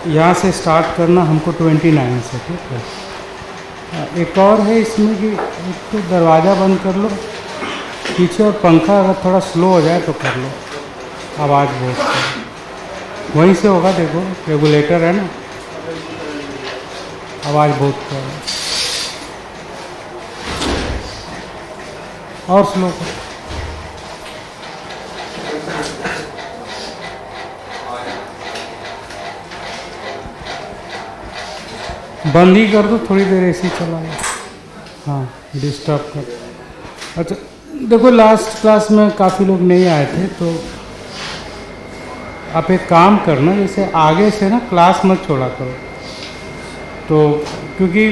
यहाँ से स्टार्ट करना हमको 29 से, ठीक है। एक और है इसमें कि एक तो दरवाज़ा बंद कर लो पीछे, और पंखा अगर थोड़ा स्लो हो जाए तो कर लो, आवाज़ बहुत है। वहीं से होगा, देखो रेगुलेटर है ना, आवाज़ बहुत कम है। और स्लो कर, बंद ही कर दो, थोड़ी देर ऐसे ही चलाओ। हाँ, डिस्टर्ब कर। अच्छा देखो, लास्ट क्लास में काफ़ी लोग नहीं आए थे, तो आप एक काम करना, जैसे आगे से ना क्लास मत छोड़ा करो, तो क्योंकि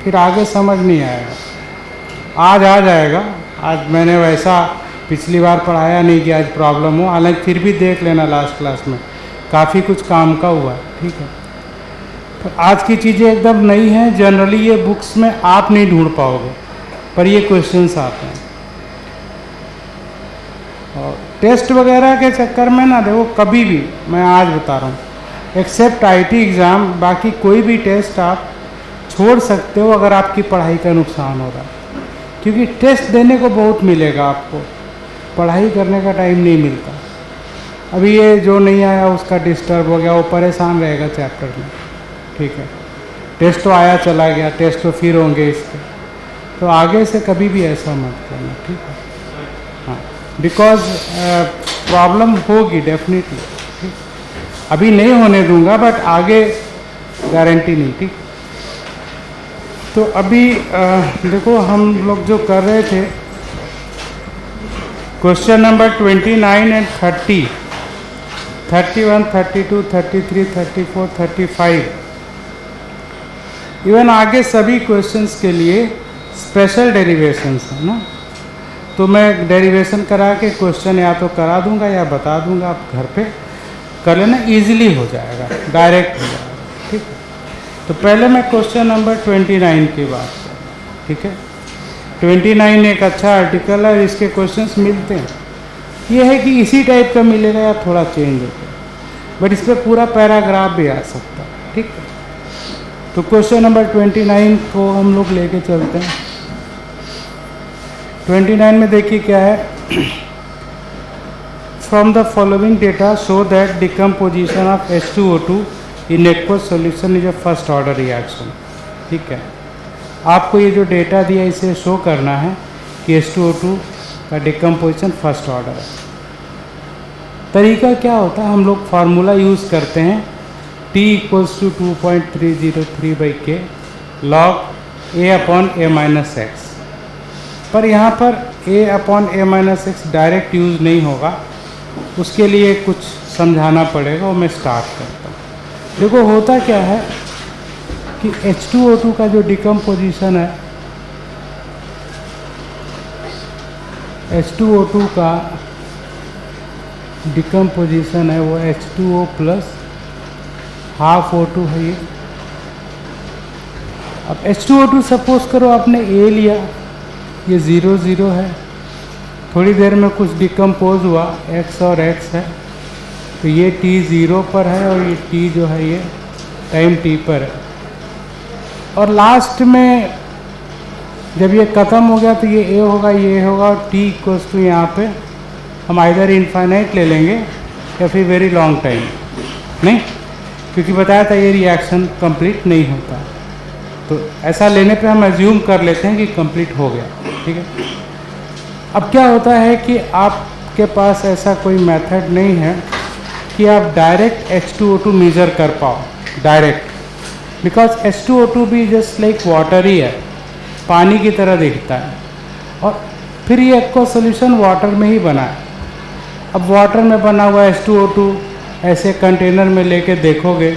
फिर आगे समझ नहीं आएगा। आज आ जाएगा, आज मैंने वैसा पिछली बार पढ़ाया नहीं कि आज प्रॉब्लम हो, हालांकि फिर भी देख लेना लास्ट क्लास में काफ़ी कुछ काम का हुआ है, ठीक है। तो आज की चीज़ें एकदम नई हैं, जनरली ये बुक्स में आप नहीं ढूंढ पाओगे, पर ये क्वेश्चंस आते हैं। और टेस्ट वगैरह के चक्कर में ना देखो, कभी भी मैं आज बता रहा हूँ, एक्सेप्ट आईटी एग्ज़ाम, बाकी कोई भी टेस्ट आप छोड़ सकते हो अगर आपकी पढ़ाई का नुकसान हो रहा है, क्योंकि टेस्ट देने को बहुत मिलेगा आपको, पढ़ाई करने का टाइम नहीं मिलता। अभी ये जो नहीं आया उसका डिस्टर्ब हो गया, वो परेशान रहेगा चैप्टर में, ठीक है। टेस्ट तो आया चला गया, टेस्ट तो फिर होंगे इसके, तो आगे से कभी भी ऐसा मत करना, ठीक है। हाँ, बिकॉज प्रॉब्लम होगी डेफिनेटली, ठीक। अभी नहीं होने दूंगा, बट आगे गारंटी नहीं, ठीक। तो अभी देखो हम लोग जो कर रहे थे, क्वेश्चन नंबर 29 एंड 30, 31, 32, 33, 34, 35, इवन आगे सभी क्वेश्चंस के लिए स्पेशल डेरिवेशंस है ना, तो मैं डेरिवेशन करा के क्वेश्चन या तो करा दूंगा या बता दूंगा, आप घर पे कर लेना, इजीली हो जाएगा, डायरेक्ट हो जाएगा, ठीक है। तो पहले मैं क्वेश्चन नंबर 29 की बात करूँ, ठीक है। 29 एक अच्छा आर्टिकल है, इसके क्वेश्चंस मिलते हैं। ये है कि इसी टाइप का मिलेगा या थोड़ा चेंज होता है, बट इस पर पूरा पैराग्राफ भी आ सकता है, ठीक है। तो क्वेश्चन नंबर 29 को हम लोग लेके चलते हैं। 29 में देखिए क्या है, from the following data show that decomposition of H2O2 in aqueous solution is a first order reaction, ठीक है। आपको ये जो डेटा दिया इसे शो करना है कि H2O2 का डिकम्पोजिशन फर्स्ट ऑर्डर है। तरीका क्या होता है, हम लोग फार्मूला यूज़ करते हैं, T = 2.303/K log A/A-x, पर यहाँ पर A/A-x डायरेक्ट यूज़ नहीं होगा, उसके लिए कुछ समझाना पड़ेगा, वो मैं स्टार्ट करता हूँ। देखो होता क्या है कि H2O2 का जो डिकम्पोजिशन है, H2O2 का डिकम्पोजिशन है वो H2O + ½ O2 है ये। अब H2O2 सपोज करो आपने A लिया, ये 0 0 है, थोड़ी देर में कुछ डिकम्पोज हुआ, X और X है, तो ये T 0 पर है और ये T जो है ये टाइम T पर है। और लास्ट में जब ये ख़त्म हो गया तो ये A होगा, ये होगा, और T = यहाँ पे हम आइदर इनफाइनाइट ले लेंगे या फिर वेरी लॉन्ग टाइम, नहीं, क्योंकि बताया था ये रिएक्शन कंप्लीट नहीं होता, तो ऐसा लेने पे हम एज्यूम कर लेते हैं कि कंप्लीट हो गया, ठीक है। अब क्या होता है कि आपके पास ऐसा कोई मेथड नहीं है कि आप डायरेक्ट H2O2 मेज़र कर पाओ डायरेक्ट, बिकॉज H2O2 भी जस्ट लाइक वाटर ही है, पानी की तरह दिखता है, और फिर ये एक्वा सोल्यूशन वाटर में ही बना है। अब वाटर में बना हुआ H2O2 ऐसे कंटेनर में लेके देखोगे,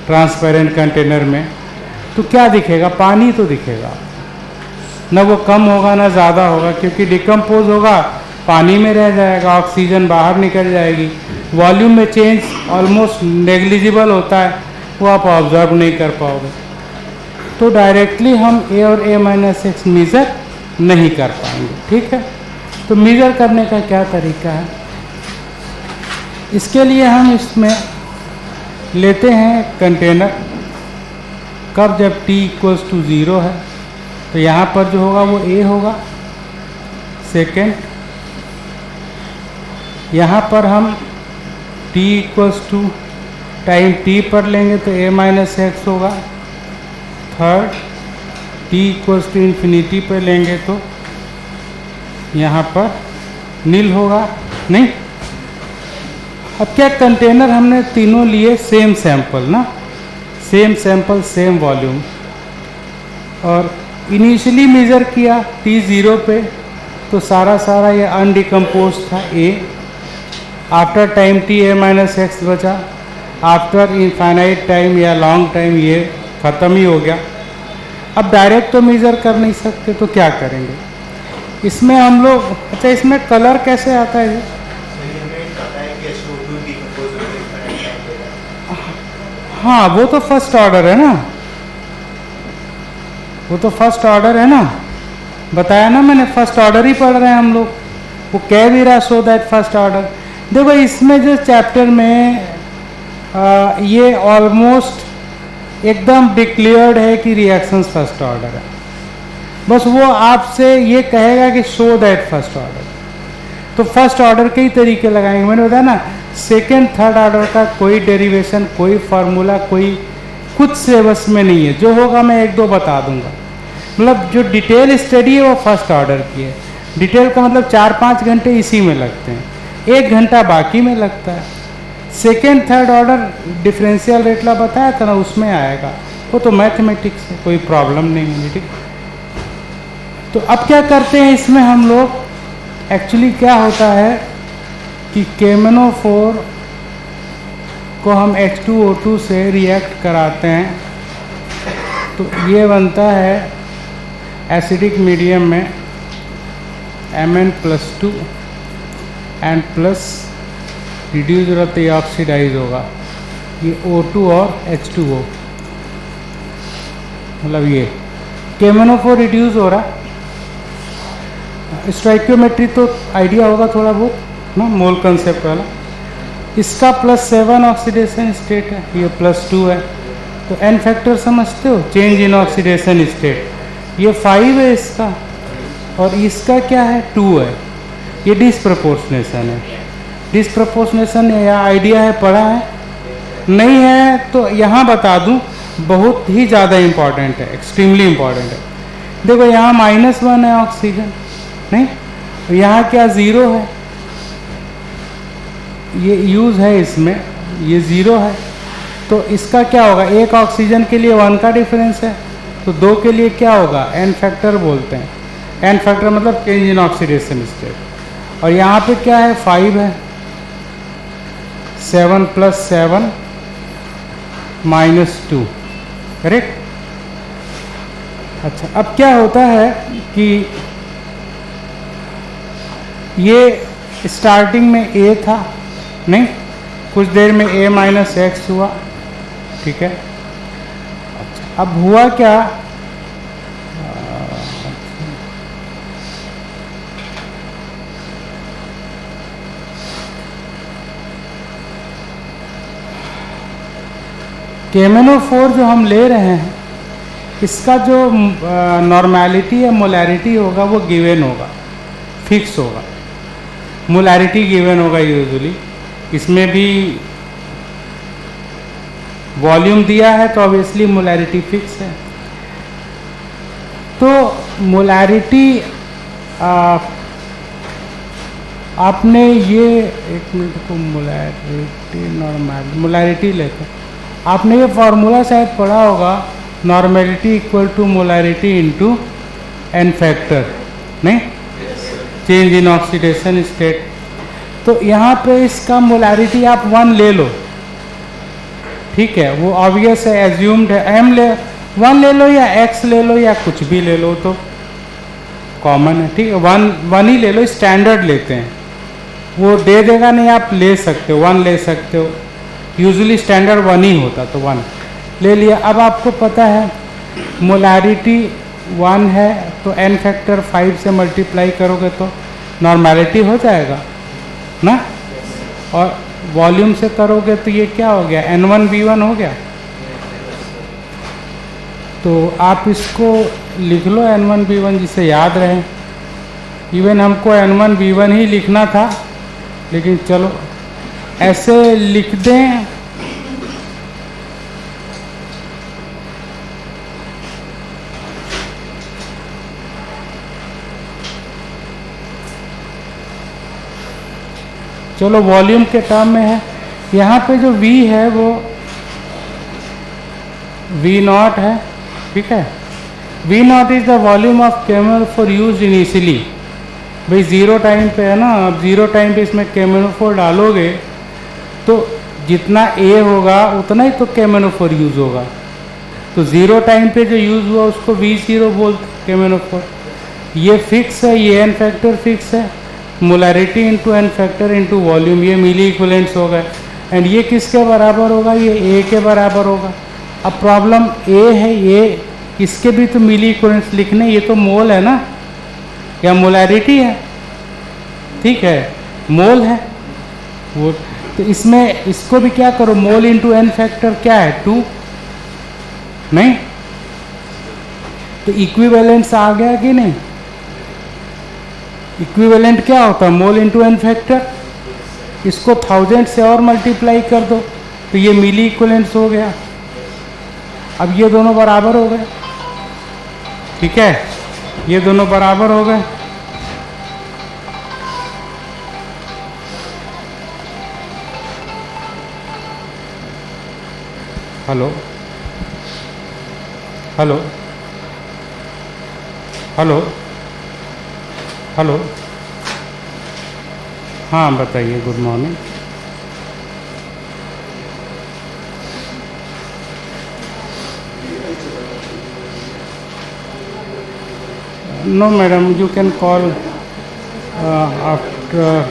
ट्रांसपेरेंट कंटेनर में, तो क्या दिखेगा, पानी तो दिखेगा, ना वो कम होगा ना ज़्यादा होगा, क्योंकि डिकम्पोज होगा, पानी में रह जाएगा, ऑक्सीजन बाहर निकल जाएगी, वॉल्यूम में चेंज ऑलमोस्ट नेग्लिजिबल होता है, वो आप ऑब्जर्व नहीं कर पाओगे। तो डायरेक्टली हम A और A-x मेज़र नहीं कर पाएंगे, ठीक है। तो मेज़र करने का क्या तरीका है, इसके लिए हम इसमें लेते हैं कंटेनर, कब, जब t इक्वल्स टू 0 है, तो यहाँ पर जो होगा वो a होगा। सेकेंड, यहाँ पर हम t equals to time t पर लेंगे तो a माइनस एक्स होगा। Third, t equals to infinity पर लेंगे तो यहाँ पर नील होगा, नहीं। अब क्या, कंटेनर हमने तीनों लिए सेम सैंपल ना, सेम सैंपल सेम वॉल्यूम, और इनिशियली मेज़र किया t 0 पे तो सारा ये अनडिकम्पोज था a। After time t a minus x बचा, आफ्टर इनफाइनाइट टाइम या लॉन्ग टाइम ये ख़त्म ही हो गया। अब डायरेक्ट तो मेज़र कर नहीं सकते, तो क्या करेंगे इसमें हम लोग। अच्छा, इसमें कलर कैसे आता है? हाँ, वो तो फर्स्ट ऑर्डर है ना, वो तो फर्स्ट ऑर्डर है ना, बताया ना मैंने, फर्स्ट ऑर्डर ही पढ़ रहे हैं हम लोग। वो कह भी रहा सो दैट फर्स्ट ऑर्डर। देखो इसमें जो चैप्टर में ये ऑलमोस्ट एकदम डिक्लेयर्ड है कि रिएक्शंस फर्स्ट ऑर्डर है, बस वो आपसे ये कहेगा कि शो दैट फर्स्ट ऑर्डर। तो फर्स्ट ऑर्डर के ही तरीके लगाएंगे, मैंने बताया ना। सेकेंड थर्ड ऑर्डर का कोई डेरिवेशन, कोई फार्मूला, कोई कुछ सिलेबस में नहीं है। जो होगा मैं एक दो बता दूंगा। मतलब जो डिटेल स्टडी है वो फर्स्ट ऑर्डर की है। डिटेल का मतलब 4-5 घंटे इसी में लगते हैं, 1 घंटा बाकी में लगता है। सेकेंड थर्ड ऑर्डर डिफरेंशियल रेटला बताया था ना, उसमें आएगा, वो तो मैथमेटिक्स है, कोई प्रॉब्लम नहीं होगी, ठीक। तो अब क्या करते हैं इसमें हम लोग, एक्चुअली क्या होता है कि KMnO4 को हम H2O2 से रिएक्ट कराते हैं, तो ये बनता है एसिडिक मीडियम में Mn+2 एंड प्लस रिड्यूस रहते ही ऑक्सीडाइज होगा, ये O2 और H2O, मतलब ये KMnO4 रिड्यूस हो रहा। स्टोइकियोमेट्री तो आइडिया होगा थोड़ा बहुत ना, मोल कंसेप्ट वाला। इसका +7 ऑक्सीडेशन स्टेट है, ये +2 है, तो n फैक्टर समझते हो, चेंज इन ऑक्सीडेशन स्टेट। ये 5 है इसका, और इसका क्या है, 2 है। ये डिसप्रपोर्शनेशन है, डिसप्रपोर्शनेशन या आइडिया है, पढ़ा है नहीं है तो यहाँ बता दूँ, बहुत ही ज़्यादा इम्पॉर्टेंट है, एक्सट्रीमली इम्पॉर्टेंट है। देखो यहाँ -1 है ऑक्सीजन, नहीं, यहाँ क्या 0 है, ये यूज़ है इसमें, ये 0 है, तो इसका क्या होगा, एक ऑक्सीजन के लिए 1 का डिफरेंस है, तो 2 के लिए क्या होगा, n फैक्टर बोलते हैं। n फैक्टर मतलब चेंज इन ऑक्सीडेशन स्टेट। और यहाँ पे क्या है, 5 है, 7 + 7 -2, करेक्ट। अच्छा, अब क्या होता है कि ये स्टार्टिंग में A था, नहीं, कुछ देर में A माइनस एक्स हुआ, ठीक है। अच्छा, अब हुआ क्या, KMnO4 जो हम ले रहे हैं, इसका जो नॉर्मेलिटी या मोलैरिटी होगा वो गिवन होगा, फिक्स होगा। मोलैरिटी गिवन होगा यूजुअली, इसमें भी वॉल्यूम दिया है तो ऑब्वियसली मोलैरिटी फिक्स है। तो मोलैरिटी आपने ये, एक मिनट को, मोलैरिटी नॉर्मल मोलैरिटी लेते हैं, आपने ये फार्मूला शायद पढ़ा होगा, normality equal to molarity into n factor, नहीं, चेंज इन ऑक्सीडेशन स्टेट। तो यहाँ पे इसका मोलैरिटी आप 1 ले लो, ठीक है, वो ऑब्वियस है, एज्यूम्ड है। m ले 1 ले लो या x ले लो या कुछ भी ले लो, तो कॉमन है, ठीक है, 1 ही ले लो, स्टैंडर्ड लेते हैं, वो दे देगा नहीं, आप ले सकते हो, 1 ले सकते हो, यूजुअली स्टैंडर्ड 1 ही होता, तो 1 ले लिया। अब आपको पता है मोलैरिटी 1 है, तो n फैक्टर 5 से मल्टीप्लाई करोगे तो नॉर्मेलिटी हो जाएगा ना, और वॉल्यूम से करोगे तो ये क्या हो गया, N1V1 हो गया। तो आप इसको लिख लो N1V1 जिसे याद रहे। इवन हमको N1V1 ही लिखना था, लेकिन चलो ऐसे लिख दें। चलो वॉल्यूम के टर्म में है। यहाँ पे जो V है वो V0 है, ठीक है। V0 is the volume of केमोफोर यूज इनिशियली। भाई ज़ीरो टाइम पे है ना, अब ज़ीरो टाइम पे इसमें केमोफोर डालोगे तो जितना A होगा उतना ही तो केमोफोर यूज़ होगा। तो ज़ीरो टाइम पे जो यूज़ हुआ उसको V0 बोलते केमोफोर। ये फिक्स है, ये एन फैक्टर फिक्स है, molarity into n factor into volume, ये मिली इक्विवेलेंट्स हो गए। एंड ये किसके बराबर होगा, ये A के बराबर होगा। अब प्रॉब्लम A है, ये इसके भी तो मिली इक्विवेलेंट्स लिखने, ये तो मोल है ना या मोलैरिटी है, ठीक है, मोल है वो। तो इसमें इसको भी क्या करो, मोल इंटू एन फैक्टर क्या है 2, नहीं तो इक्विवेलेंट्स आ गया कि नहीं। इक्विवेलेंट क्या होता है, मोल इंटू एन फैक्टर। इसको 1000 से और मल्टीप्लाई कर दो तो ये मिली इक्विवेलेंट्स हो गया। अब ये दोनों बराबर हो गए, ठीक है, ये दोनों बराबर हो गए। हेलो हेलो हेलो हेलो, हाँ बताइए, good morning. No madam, you can call after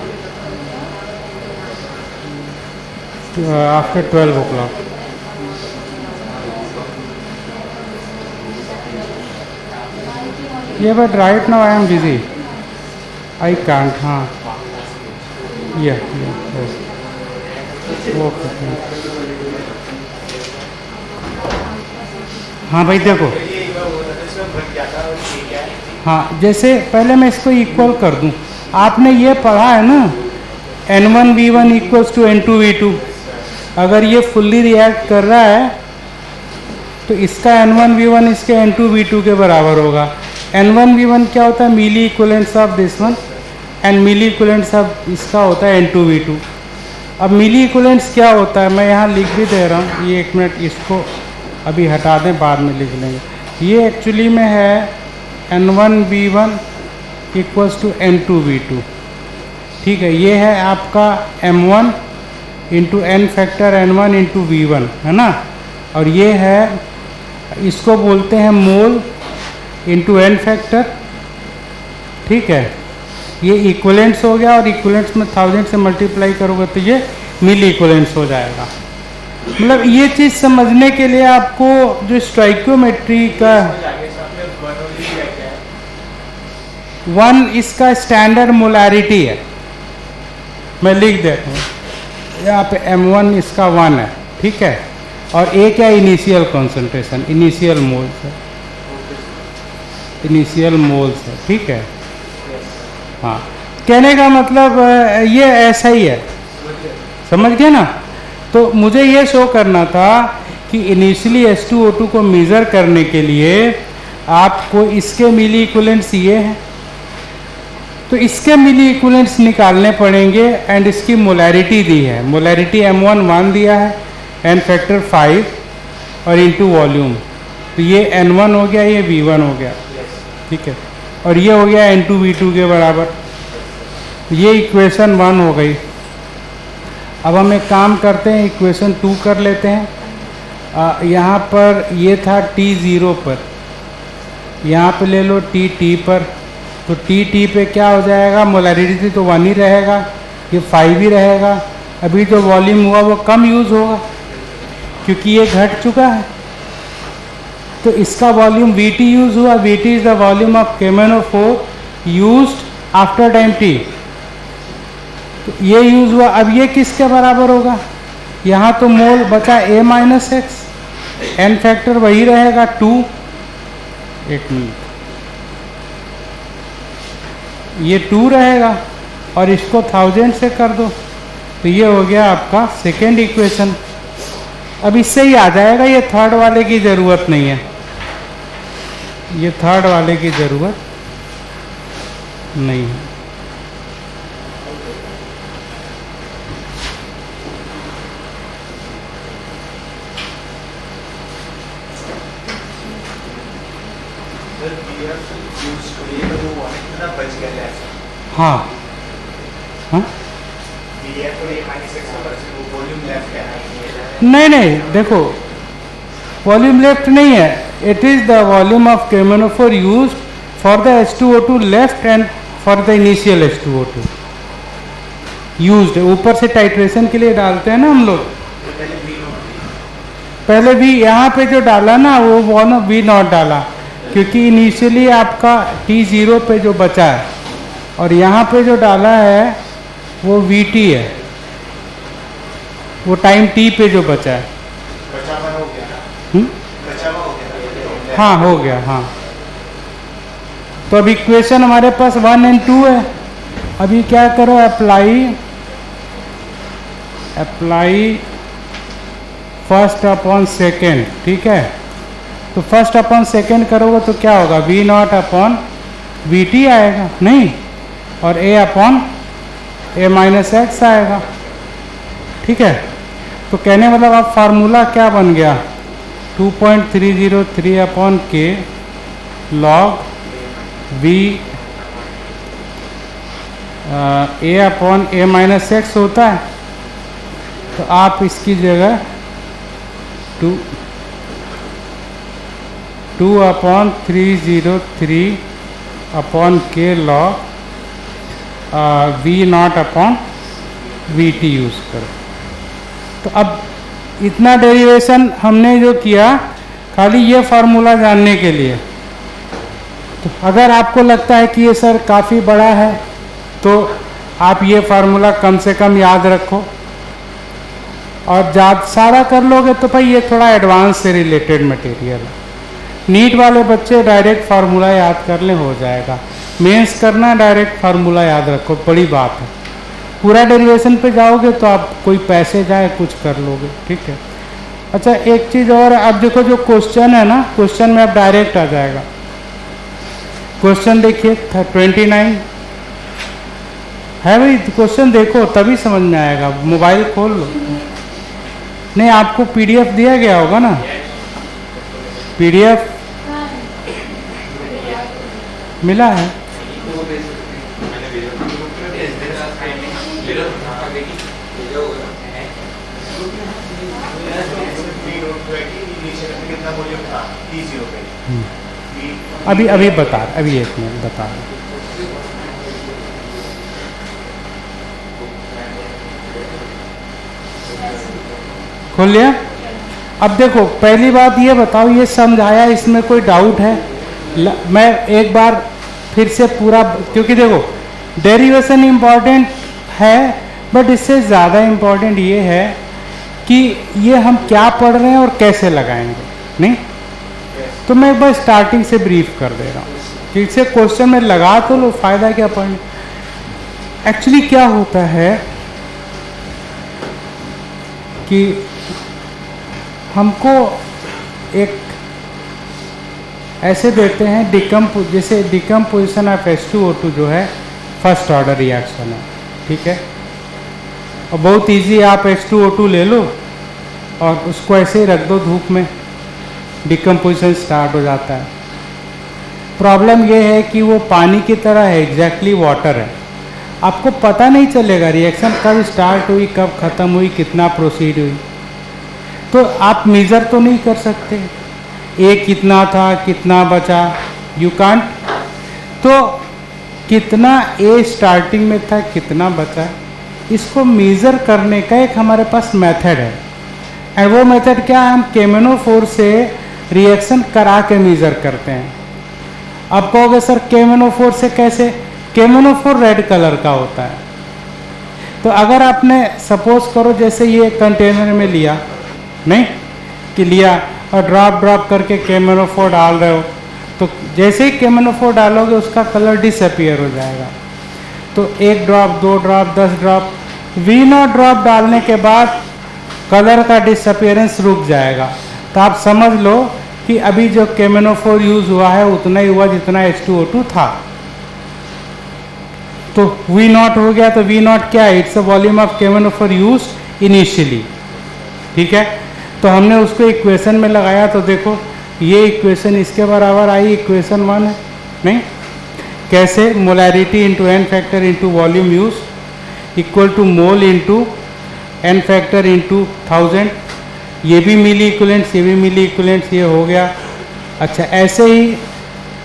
12 o'clock. Yeah, but right now I am busy. I can't. हाँ. Yeah. Yes. Okay. हाँ भाई देखो, हाँ जैसे पहले मैं इसको इक्वल कर दूं। आपने ये पढ़ा है ना N1V1 इक्वल्स टू N2V2। अगर ये फुल्ली रिएक्ट कर रहा है तो इसका N1V1 इसके N2V2 के बराबर होगा। N1V1 क्या होता है, milli equivalents of this one, and milli equivalents of इसका होता है N2V2। अब मिली इक्विवेलेंट्स क्या होता है, मैं यहाँ लिख भी दे रहा हूँ, ये 1 मिनट इसको अभी हटा दें, बाद में लिख लेंगे। ये एक्चुअली में है N1V1 इक्वल्स टू N2V2, ठीक है। ये है आपका M1 into n factor N1 into V1, है ना। और ये है, इसको बोलते हैं मोल इंटू एन फैक्टर, ठीक है। ये इक्विवेलेंट्स हो गया, और इक्विवेलेंट्स में 1000 से मल्टीप्लाई करोगे तो ये मिली इक्विवेलेंट्स हो जाएगा। मतलब ये चीज़ समझने के लिए आपको जो स्टोइकियोमेट्री का 1 इसका स्टैंडर्ड मोलैरिटी है, मैं लिख देता हूँ यहाँ पे M1 इसका 1 है, ठीक है। और A क्या, इनिशियल कॉन्सेंट्रेशन, इनिशियल मोल्स है, इनिशियल मोल्स है, ठीक है। हाँ, कहने का मतलब ये ऐसा ही है, समझ गए ना। तो मुझे ये शो करना था कि इनिशियली H2O2 को मेज़र करने के लिए आपको इसके मिली इक्विवेलेंट्स ये हैं, तो इसके मिली इक्विवेलेंट्स निकालने पड़ेंगे। एंड इसकी मोलैरिटी दी है, मोलैरिटी M1 1 दिया है, एन फैक्टर 5 और इंटू वॉल्यूम, तो ये N1 हो गया, ये V1 हो गया, ठीक है। और ये हो गया N2V2 के बराबर। ये इक्वेशन 1 हो गई। अब हम एक काम करते हैं, इक्वेशन 2 कर लेते हैं। यहाँ पर ये था T0 पर, यहाँ पे ले लो T पर, तो T पे क्या हो जाएगा, मोलैरिटी तो 1 ही रहेगा, ये 5 ही रहेगा। अभी जो वॉल्यूम हुआ वो कम यूज़ होगा क्योंकि ये घट चुका है, तो इसका वॉल्यूम Vt यूज़ हुआ। Vt is the volume of KMnO4 used after time T, तो ये यूज़ हुआ। अब ये किसके बराबर होगा? यहाँ तो मोल बचा a minus x, n factor वही रहेगा 2। एक मिनट, ये 2 रहेगा और इसको 1000 से कर दो तो ये हो गया आपका सेकेंड इक्वेशन। अब इससे ही आ जाएगा, ये थर्ड वाले की ज़रूरत नहीं है, ये थर्ड वाले की ज़रूरत नहीं है। हाँ हाँ, नहीं देखो, वॉल्यूम लेफ्ट नहीं है, it is the volume of केमेनोफोर use for the H2O2 left and for the initial H2O2 used. ऊपर से टाइट्रेशन के लिए डालते हैं ना हम लोग, पहले भी यहाँ पे जो डाला ना वो V0 डाला, क्योंकि इनिशियली आपका T0 पे जो बचा है, और यहाँ पे जो डाला है वो VT है, वो टाइम T पे जो बचा है। हाँ हो गया, हाँ। तो अब इक्वेशन हमारे पास 1 और 2 है। अभी क्या करो, अप्लाई फर्स्ट अपॉन सेकेंड, ठीक है। तो फर्स्ट अपॉन सेकेंड करोगे तो क्या होगा, V0 अपॉन VT आएगा, नहीं, और A upon A minus x आएगा, ठीक है। तो कहने मतलब अब फार्मूला क्या बन गया, 2.303 upon K log V A upon A minus x होता है। तो आप इसकी जगह 2/303 upon K log V0 upon VT use करो। तो अब इतना डेरिवेशन हमने जो किया खाली ये फार्मूला जानने के लिए। तो अगर आपको लगता है कि ये सर काफ़ी बड़ा है तो आप ये फार्मूला कम से कम याद रखो, और सारा कर लोगे तो भाई ये थोड़ा एडवांस से रिलेटेड मटेरियल है। नीट वाले बच्चे डायरेक्ट फार्मूला याद कर लें, हो जाएगा। मेंस करना डायरेक्ट फार्मूला याद रखो, बड़ी बात है। पूरा डेरिवेशन पे जाओगे तो आप कोई पैसे जाए कुछ कर लोगे, ठीक है। अच्छा एक चीज़ और, अब देखो जो क्वेश्चन है ना, क्वेश्चन में अब डायरेक्ट आ जाएगा। क्वेश्चन देखिए 29 है भाई, क्वेश्चन देखो तभी समझ में आएगा, मोबाइल खोल लो। नहीं आपको PDF दिया गया होगा ना, PDF मिला है। अभी बता, अभी एक मिनट बता रहा। खोल लिया। अब देखो पहली बात ये बताओ, ये समझाया, इसमें कोई डाउट है? मैं एक बार फिर से पूरा, क्योंकि देखो डेरिवेशन इम्पॉर्टेंट है, बट इससे ज़्यादा इम्पॉर्टेंट ये है कि ये हम क्या पढ़ रहे हैं और कैसे लगाएंगे, नहीं? तो मैं एक बार स्टार्टिंग से ब्रीफ कर दे रहा हूँ कि इसे क्वेश्चन में लगा तो लो, फ़ायदा क्या पढ़ने। एक्चुअली क्या होता है कि हमको एक ऐसे देते हैं जैसे डिकम्पोजिशन ऑफ H2O2 जो है फर्स्ट ऑर्डर रिएक्शन है, ठीक है। और बहुत इजी, आप H2O2 ले लो और उसको ऐसे ही रख दो धूप में, डिकम्पोजिशन स्टार्ट हो जाता है। प्रॉब्लम ये है कि वो पानी की तरह है, एग्जैक्टली वाटर है। आपको पता नहीं चलेगा रिएक्शन कब स्टार्ट हुई, कब ख़त्म हुई, कितना प्रोसीड हुई। तो आप मेज़र तो नहीं कर सकते, ए कितना था, कितना बचा, यू कांट। तो कितना ए स्टार्टिंग में था, कितना बचा, इसको मेज़र करने का एक हमारे पास मेथड है। और वो मेथड क्या है, हम केमेनोफोर से रिएक्शन करा के मेज़र करते हैं। अब कहोगे सर केमेनोफोर से कैसे? केमेनोफोर रेड कलर का होता है, तो अगर आपने सपोज करो जैसे ये कंटेनर में लिया, नहीं कि लिया और ड्रॉप करके KMnO4 डाल रहे हो, तो जैसे ही KMnO4 डालोगे उसका कलर डिसअपियर हो जाएगा। तो 1 drop, 2 drop, 10 drop, V0 drop डालने के बाद कलर का डिसअपियरेंस रुक जाएगा। तो आप समझ लो कि अभी जो KMnO4 यूज़ हुआ है उतना ही हुआ जितना H2O2 था। तो V0 हो गया, तो V0 क्या है? It's a volume of KMnO4 used initially, ठीक है। तो हमने उसको इक्वेशन में लगाया, तो देखो ये इक्वेशन इसके बराबर आई, इक्वेशन 1 है, नहीं? कैसे? Molarity into n factor into volume use equal to mole into n factor into 1000। ये भी मिली इक्विवेलेंट्स, ये भी मिली इक्विवेलेंट्स, ये हो गया। अच्छा, ऐसे ही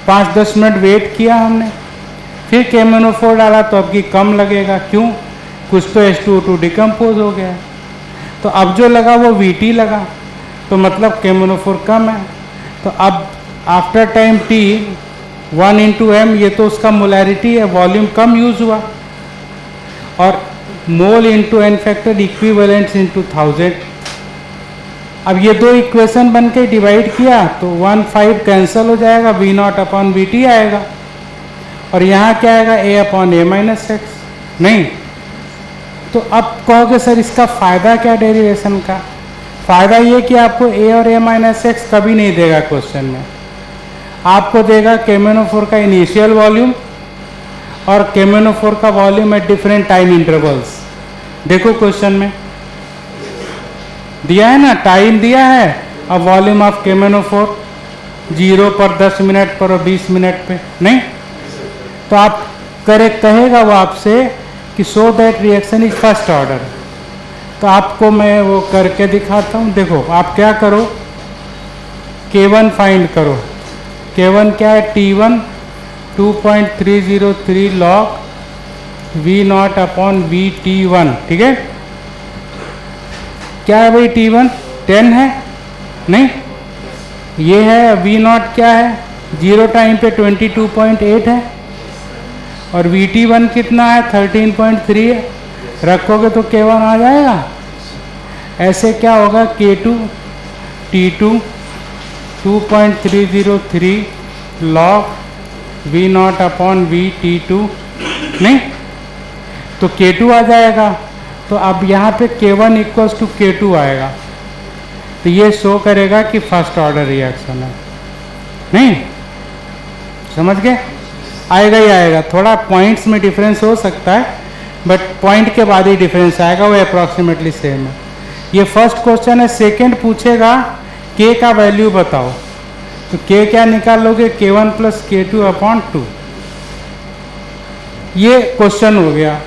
5-10 मिनट वेट किया हमने, फिर KMnO4 डाला तो अब की कम लगेगा, क्यों? कुछ तो H2O2 डिकम्पोज हो गया। तो अब जो लगा वो VT लगा, तो मतलब KMnO4 कम है। तो अब after time T 1 into m, ये तो उसका मोलैरिटी है, वॉल्यूम कम यूज हुआ, और मोल into n factor equivalents into 1000। अब ये दो इक्वेशन बन के डिवाइड किया तो 1/5 कैंसिल हो जाएगा, V0 अपॉन VT आएगा, और यहाँ क्या आएगा? A upon A minus x, नहीं? तो अब कहोगे सर इसका फ़ायदा क्या डेरिवेशन का? फ़ायदा ये कि आपको A और A माइनस एक्स कभी नहीं देगा क्वेश्चन में, आपको देगा KMnO4 का इनिशियल वॉल्यूम और KMnO4 का volume at different time intervals. देखो क्वेश्चन में दिया है ना, टाइम दिया है और वॉल्यूम ऑफ KMnO4 0 पर, 10 मिनट पर और 20 मिनट पे, नहीं? तो आप कहेगा वो आपसे कि show that reaction is first order. तो आपको मैं वो करके दिखाता हूँ। देखो आप क्या करो, K1 फाइंड करो। K1 क्या है? T1 2.303 log V0 upon VT1, ठीक है। क्या है भाई? T1 10 है, नहीं? ये है V0 क्या है? 0 टाइम पे 22.8 है, और VT1 कितना है? 13.3 है। रखोगे तो K1 आ जाएगा। ऐसे क्या होगा? K2 T2 2.303 log V0 upon VT2, नहीं? तो K2 आ जाएगा। तो अब यहाँ पे K1 इक्वल्स टू K2 आएगा, तो ये शो करेगा कि फर्स्ट ऑर्डर रिएक्शन है, नहीं? समझ गए? आएगा ही आएगा, थोड़ा पॉइंट्स में डिफरेंस हो सकता है, बट पॉइंट के बाद ही डिफरेंस आएगा, वो अप्रॉक्सीमेटली सेम है। ये फर्स्ट क्वेश्चन है। सेकंड पूछेगा K का वैल्यू बताओ, तो K क्या निकाल लोगे? K1 plus K2 upon 2। ये क्वेश्चन हो गया।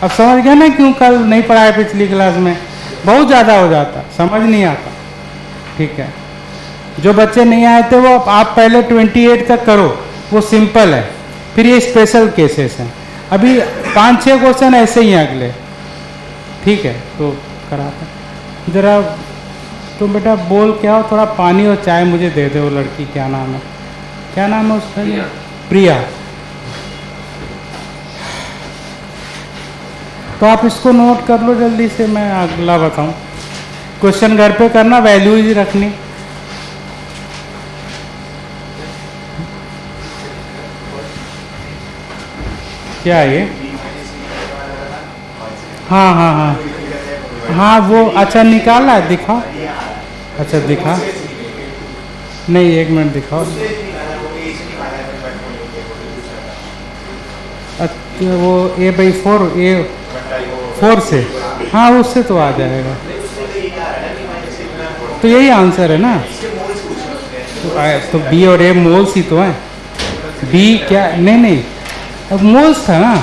अब समझ गया ना क्यों कल नहीं पढ़ाया पिछली क्लास में? बहुत ज़्यादा हो जाता, समझ नहीं आता, ठीक है। जो बच्चे नहीं आए थे वो आप पहले 28 तक करो, वो सिंपल है, फिर ये स्पेशल केसेस हैं। अभी 5-6 क्वेश्चन ऐसे ही हैं अगले, ठीक है। तो कराता ज़रा, तुम बेटा बोल क्या हो, थोड़ा पानी और चाय मुझे दे दे। वो लड़की क्या नाम है? क्या नाम है उसका? प्रिया। तो आप इसको नोट कर लो जल्दी से, मैं अगला बताऊं। क्वेश्चन घर पे करना, वैल्यू ही रखनी। क्या है ये? हाँ हाँ हाँ हाँ, वो अच्छा निकाला है, दिखाओ। अच्छा दिखा, नहीं 1 मिनट दिखाओ। अच्छा वो A/4 A4 से, हाँ उससे तो आ जाएगा। तो यही आंसर है ना? तो B और A मोल्स ही तो हैं। B क्या? नहीं, अब मोल्स था ना।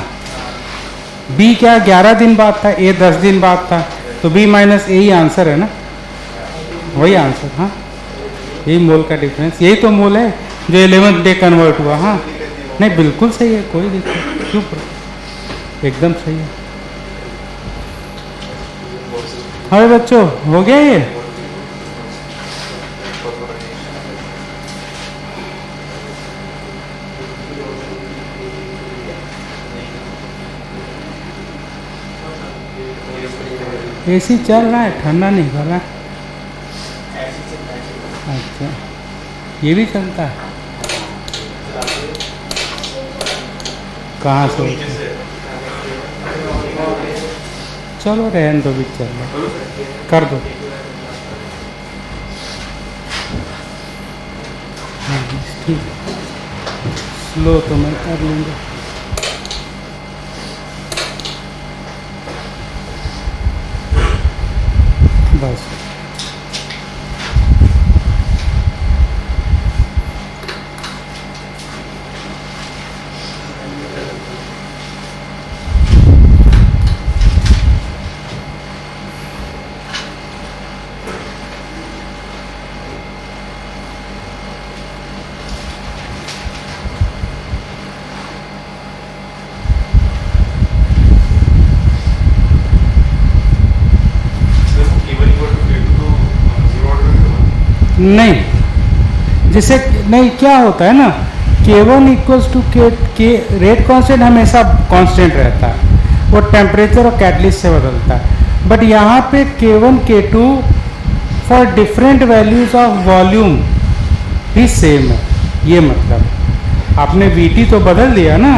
B क्या 11 दिन बाद था, A 10 दिन बाद था, तो B minus A he answer है ना, वही आंसर। हाँ, यही मोल का डिफरेंस, यही तो मोल है जो 11th डे कन्वर्ट हुआ। हाँ नहीं, बिल्कुल सही है, कोई दिक्कत क्यों, एकदम सही है। हाँ बच्चों, हो गया ये? एसी चल रहा है, ठंडा नहीं कर रहा है। अच्छा, ये भी चलता है? कहाँ से? चलो रहने दो, भी चल रहा, कर दो। हाँ ठीक है, स्लो तो मैं कर लूँगा। बस नहीं, जैसे नहीं, क्या होता है ना, K1 इक्वल्स टू के रेट कांस्टेंट हमेशा कांस्टेंट रहता है, वो टेम्परेचर और कैटलिस्ट से बदलता है। बट यहाँ पे K1 K2 for different values of volume भी सेम है। ये मतलब आपने VT तो बदल दिया ना,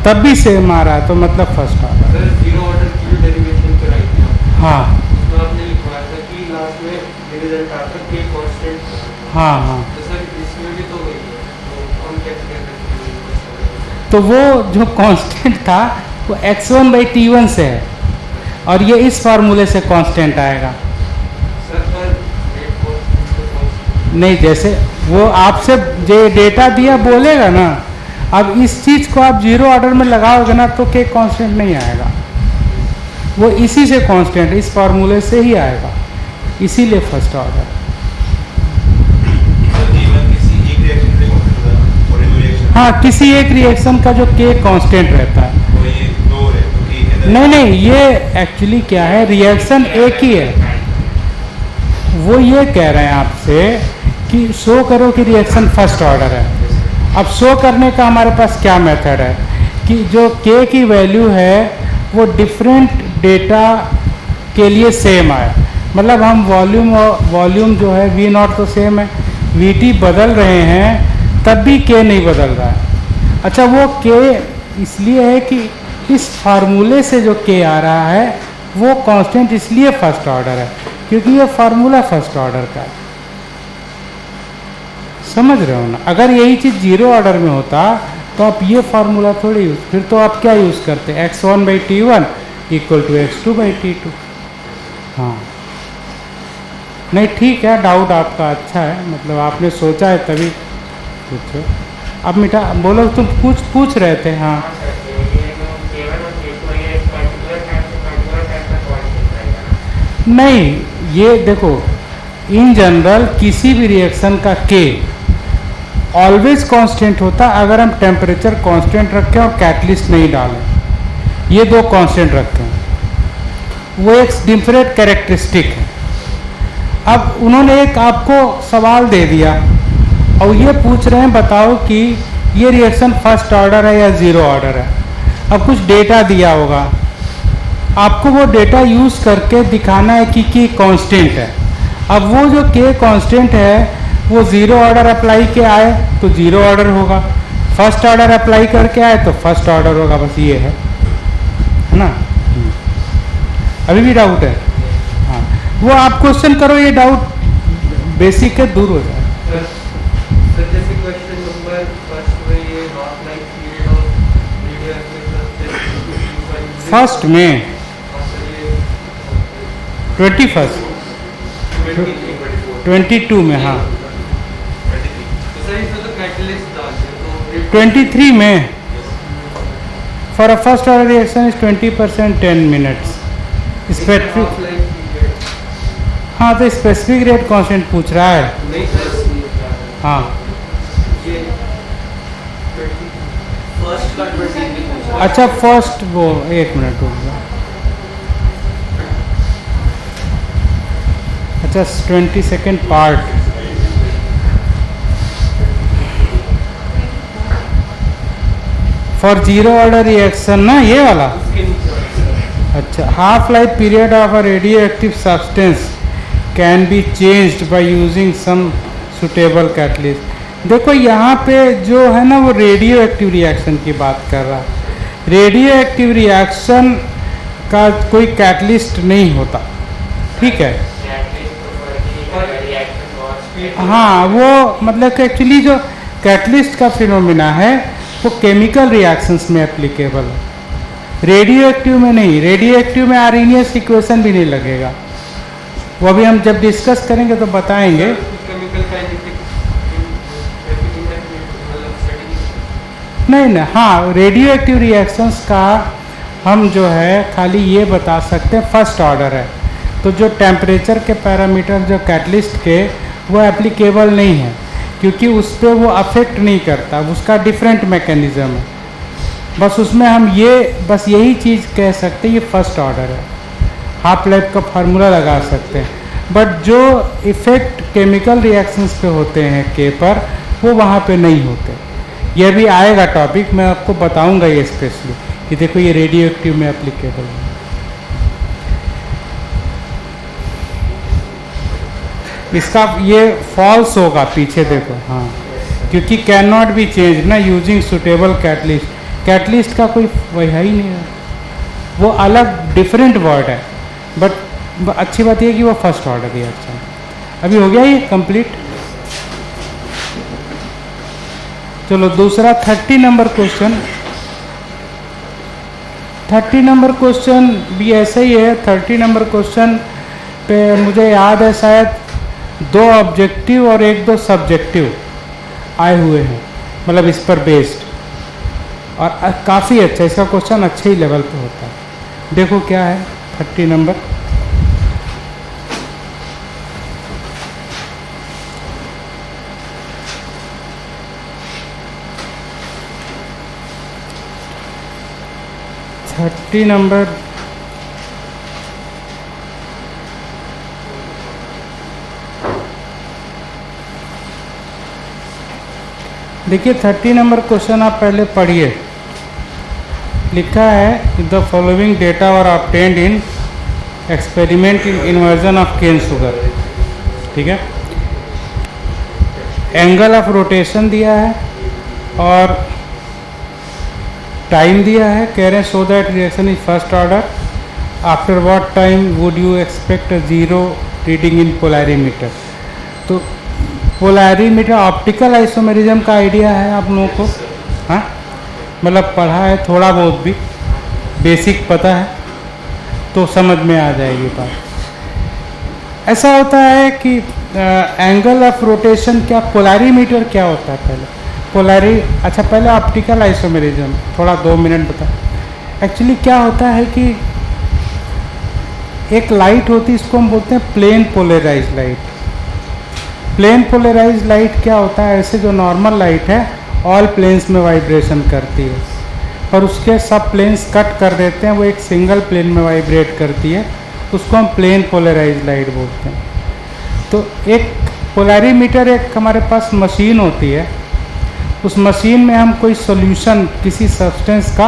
तब भी सेम आ रहा है, तो मतलब फर्स्ट ऑर्डर। जीरो ऑर्डर की डेरिवेशन कराई थी, हाँ उसमें आपने लिखवाया था कि लास्ट में रिजल्ट आता के कांस्टेंट। हाँ हाँ, तो सर इसमें भी तो वही है, तो हम कैसे कह सकते हैं? तो वो जो कांस्टेंट था वो x1/T1 से है, और ये इस फार्मूले से कांस्टेंट आएगा। सर पर रेट कांस्टेंट नहीं, जैसे वो आपसे जो डेटा दिया बोलेगा ना, अब इस चीज़ को आप जीरो ऑर्डर में लगाओगे ना तो के कांस्टेंट नहीं आएगा, वो इसी से कांस्टेंट, इस फार्मूले से ही आएगा, इसीलिए फर्स्ट ऑर्डर। हाँ, किसी एक रिएक्शन का जो के कांस्टेंट रहता है। नहीं नहीं, ये एक्चुअली क्या है, रिएक्शन एक ही है। वो ये कह रहे हैं आपसे कि शो करो कि रिएक्शन फर्स्ट ऑर्डर है। अब शो करने का हमारे पास क्या मेथड है कि जो के की वैल्यू है वो डिफरेंट डेटा के लिए सेम आए, मतलब हम वॉल्यूम जो है V0 तो सेम है, VT बदल रहे हैं तब भी के नहीं बदल रहा है। अच्छा, वो के इसलिए है कि इस फार्मूले से जो के आ रहा है वो कांस्टेंट इसलिए फर्स्ट ऑर्डर है क्योंकि ये फार्मूला फर्स्ट ऑर्डर का है। समझ रहे हो ना? अगर यही चीज़ जीरो ऑर्डर में होता तो आप ये फार्मूला थोड़ी यूज, फिर तो आप क्या यूज़ करते, x1/T1 इक्वल टू x2/T2। हाँ, नहीं ठीक है, डाउट आपका अच्छा है, मतलब आपने सोचा है तभी पूछो। अब मीठा बोलो, तुम पूछ रहे थे। हाँ नहीं, ये देखो, इन जनरल किसी भी रिएक्शन का के ऑलवेज कांस्टेंट होता है अगर हम टेम्परेचर कांस्टेंट रखें और कैटलिस्ट नहीं डालें, ये दो कांस्टेंट रखें, वो एक डिफरेंट कैरेक्टरिस्टिक है। अब उन्होंने एक आपको सवाल दे दिया और ये पूछ रहे हैं बताओ कि ये रिएक्शन फर्स्ट ऑर्डर है या ज़ीरो ऑर्डर है। अब कुछ डेटा दिया होगा, आपको वो डेटा यूज़ करके दिखाना है कि कांस्टेंट है। अब वो जो के कांस्टेंट है वो ज़ीरो ऑर्डर अप्लाई के आए तो ज़ीरो ऑर्डर होगा, फर्स्ट ऑर्डर अप्लाई करके आए तो फर्स्ट ऑर्डर होगा, बस ये है ना। अभी भी डाउट है? हाँ, वो आप क्वेश्चन करो, ये डाउट बेसिक है, दूर हो जाए। सर जैसे क्वेश्चन नंबर फर्स्ट में ये हाफ लाइफ पीरियड और फर्स्ट में 21st 22 में, हाँ 23 में for a first order reaction is 20% 10 minutes specific. हाँ, तो स्पेसिफिक रेट कांस्टेंट पूछ रहा है। हाँ, अच्छा फर्स्ट वो, एक मिनट रुक जाओ। अच्छा, 22nd part, for zero order reaction ना, ये वाला। अच्छा, half life period of a radioactive substance can be changed by using some suitable catalyst. देखो यहाँ पे जो है ना वो रेडियो एक्टिव रिएक्शन की बात कर रहा है। रेडियो एक्टिव रिएक्शन का कोई कैटलिस्ट नहीं होता, ठीक है। हाँ, वो मतलब कि एक्चुअली जो कैटलिस्ट का फिनोमिना है वो केमिकल रिएक्शंस में एप्लीकेबल है, रेडियो एक्टिव में नहीं। रेडियो एक्टिव में आर्हेनियस इक्वेशन भी नहीं लगेगा, वो अभी हम जब डिस्कस करेंगे तो बताएंगे। नहीं, हाँ, रेडियो एक्टिव रिएक्शंस का हम जो है खाली ये बता सकते हैं फर्स्ट ऑर्डर है, तो जो टेम्परेचर के पैरामीटर जो कैटलिस्ट के वो एप्लीकेबल नहीं है, क्योंकि उस पर वो अफेक्ट नहीं करता, उसका डिफरेंट मैकेनिज्म है। बस उसमें हम ये बस यही चीज़ कह सकते हैं ये फर्स्ट ऑर्डर है, हाफ लाइफ का फार्मूला लगा सकते हैं। बट जो इफ़ेक्ट केमिकल रिएक्शंस पे होते हैं के पर, वो वहाँ पे नहीं होते। ये भी आएगा टॉपिक, मैं आपको बताऊंगा ये स्पेशली कि देखो ये रेडियो एक्टिव में एप्लीकेबल है। इसका ये फॉल्स होगा पीछे देखो, हाँ, क्योंकि कैन नॉट बी चेंज ना यूजिंग सुटेबल कैटलिस्ट। कैटलिस्ट का कोई वही है ही नहीं है, वो अलग डिफरेंट वर्ड है। बट अच्छी बात यह कि वो फर्स्ट ऑर्डर रिएक्शन। अभी हो गया ये कंप्लीट। चलो दूसरा 30 नंबर क्वेश्चन। 30 नंबर क्वेश्चन भी ऐसे ही है। 30 नंबर क्वेश्चन पे मुझे याद है शायद 2 ऑब्जेक्टिव और 1-2 सब्जेक्टिव आए हुए हैं, मतलब इस पर बेस्ड, और काफ़ी अच्छा इसका क्वेश्चन अच्छे ही लेवल पे होता है। देखो क्या है 30 नंबर। नंबर देखिए 30 नंबर क्वेश्चन आप पहले पढ़िए। लिखा है the following data are obtained in experiment in inversion of cane sugar, ठीक है। एंगल ऑफ रोटेशन दिया है और टाइम दिया है। कह रहे हैं so that reaction is first order, after what time would you expect a zero reading in polarimeter. तो पोलैरीमीटर ऑप्टिकल आइसोमेरिज्म का आइडिया है आप लोगों को, हाँ, मतलब पढ़ा है थोड़ा बहुत भी, बेसिक पता है तो समझ में आ जाएगी बात। ऐसा होता है कि एंगल ऑफ रोटेशन क्या, पोलैरीमीटर क्या होता है पहले अच्छा पहले ऑप्टिकल आइसोमेरिज्म थोड़ा 2 मिनट बता। एक्चुअली क्या होता है कि एक लाइट होती है, इसको हम बोलते हैं plane polarized light. Plane polarized light क्या होता है, ऐसे जो नॉर्मल लाइट है ऑल प्लेन्स में वाइब्रेशन करती है, पर उसके सब प्लेन्स कट कर देते हैं, वो एक सिंगल प्लेन में वाइब्रेट करती है, उसको हम प्लेन पोलराइज्ड लाइट बोलते हैं। तो एक पोलैरीमीटर एक हमारे पास मशीन होती है, उस मशीन में हम कोई सॉल्यूशन, किसी सब्सटेंस का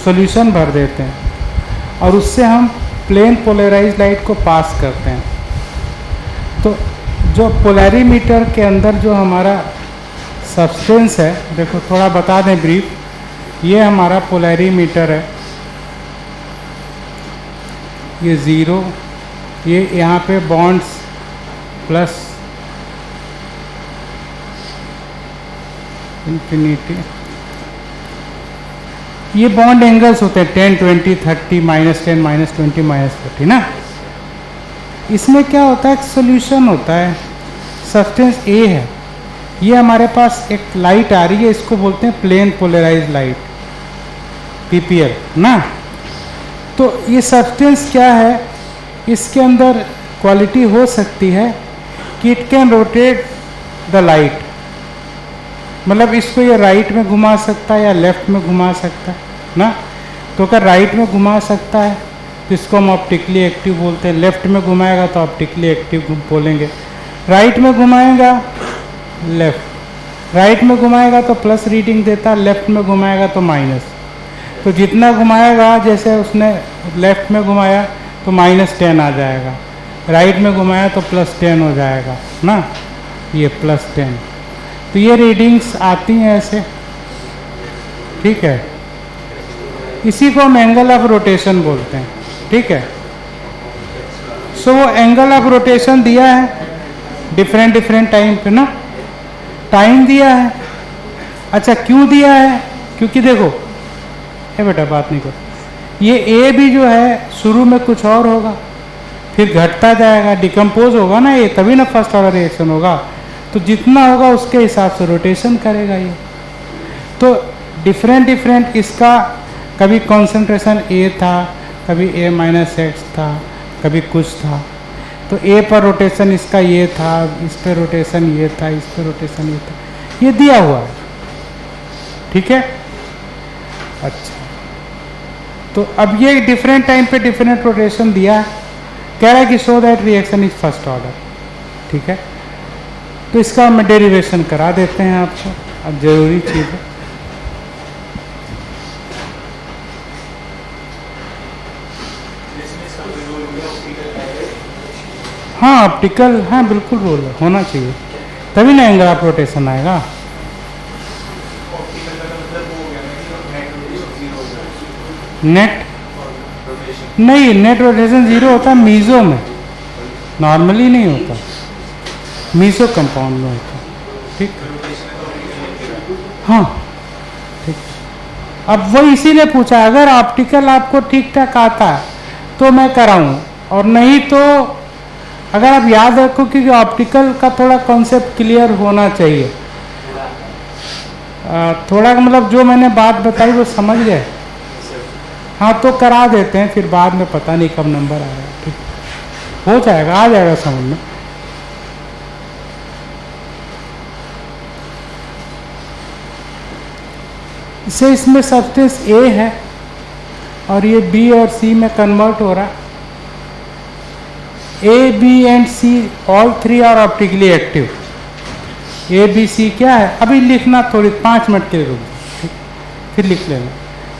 सॉल्यूशन भर देते हैं और उससे हम प्लेन पोलराइज्ड लाइट को पास करते हैं। तो जो पोलैरीमीटर के अंदर जो हमारा सब्सटेंस है, देखो थोड़ा बता दें ब्रीफ, ये हमारा पोलैरीमीटर है, ये 0, ये यहाँ पे बॉन्ड्स प्लस इंफिनिटी, ये बॉन्ड एंगल्स होते हैं 10, 20, 30, -10, -20, -30 ना। इसमें क्या होता है, सॉल्यूशन होता है, सब्सटेंस ए है, ये हमारे पास एक लाइट आ रही है, इसको बोलते हैं प्लेन पोलराइज्ड लाइट, पीपीएल ना। तो ये सब्सटेंस क्या है, इसके अंदर क्वालिटी हो सकती है कि it can rotate the light, मतलब इसको ये राइट में घुमा सकता है या लेफ्ट में घुमा सकता है ना। तो अगर राइट में घुमा सकता है तो इसको हम ऑप्टिकली एक्टिव बोलते हैं, लेफ्ट में घुमाएगा तो ऑप्टिकली एक्टिव बोलेंगे। राइट में घुमाएगा लेफ्ट, राइट में घुमाएगा तो प्लस रीडिंग देता है, लेफ्ट में घुमाएगा तो माइनस। तो जितना घुमाएगा, जैसे उसने लेफ्ट में घुमाया तो -10 आ जाएगा, राइट में घुमाया तो +10 हो जाएगा ना, ये +10। तो ये रीडिंग्स आती हैं ऐसे, ठीक है। इसी को हम एंगल ऑफ रोटेशन बोलते हैं, ठीक है। सो वो एंगल ऑफ रोटेशन दिया है डिफरेंट टाइम पे ना, टाइम दिया है। अच्छा क्यों दिया है? क्योंकि देखो ये बेटा बात नहीं करो, ये ए भी जो है शुरू में कुछ और होगा, फिर घटता जाएगा, डिकम्पोज होगा ना ये, तभी ना फर्स्ट ऑर्डर रिएक्शन होगा। तो जितना होगा उसके हिसाब से रोटेशन करेगा ये। तो डिफरेंट इसका कभी कॉन्सेंट्रेशन ए था, कभी A-X था, कभी कुछ था। तो ए पर रोटेशन इसका ये था, इस पर रोटेशन ये था, इस पर रोटेशन ये था, ये दिया हुआ है, ठीक है। अच्छा तो अब ये डिफरेंट टाइम पे डिफरेंट रोटेशन दिया है, कह रहा है कि show that reaction is first order, ठीक है। तो इसका हम डेरिवेशन करा देते हैं आपको, अब जरूरी चीज़ है। हाँ ऑप्टिकल, हाँ बिल्कुल रोल होना चाहिए, तभी ना एंगल ऑफ रोटेशन आएगा। नेट नहीं, नेट रोटेशन 0 होता है मीज़ो में, नॉर्मली नहीं होता, मीज़ो कंपाउंड में होता, ठीक। हाँ ठीक। अब वो इसीलिए पूछा, अगर ऑप्टिकल आपको ठीक ठाक आता है तो मैं कराऊँ, और नहीं तो अगर आप याद रखो कि ऑप्टिकल का थोड़ा कॉन्सेप्ट क्लियर होना चाहिए, थोड़ा मतलब जो मैंने बात बताई वो समझ गए, हाँ तो करा देते हैं, फिर बाद में पता नहीं कब नंबर आ रहा है, ठीक हो जाएगा, आ जाएगा समझ में। इसे इसमें सब्सटेंस ए है और ये बी और सी में कन्वर्ट हो रहा है। A B and C all three are optically active. A B C क्या है, अभी लिखना थोड़ी 5 मिनट के लिए रुक जाओ, फिर लिख लेना।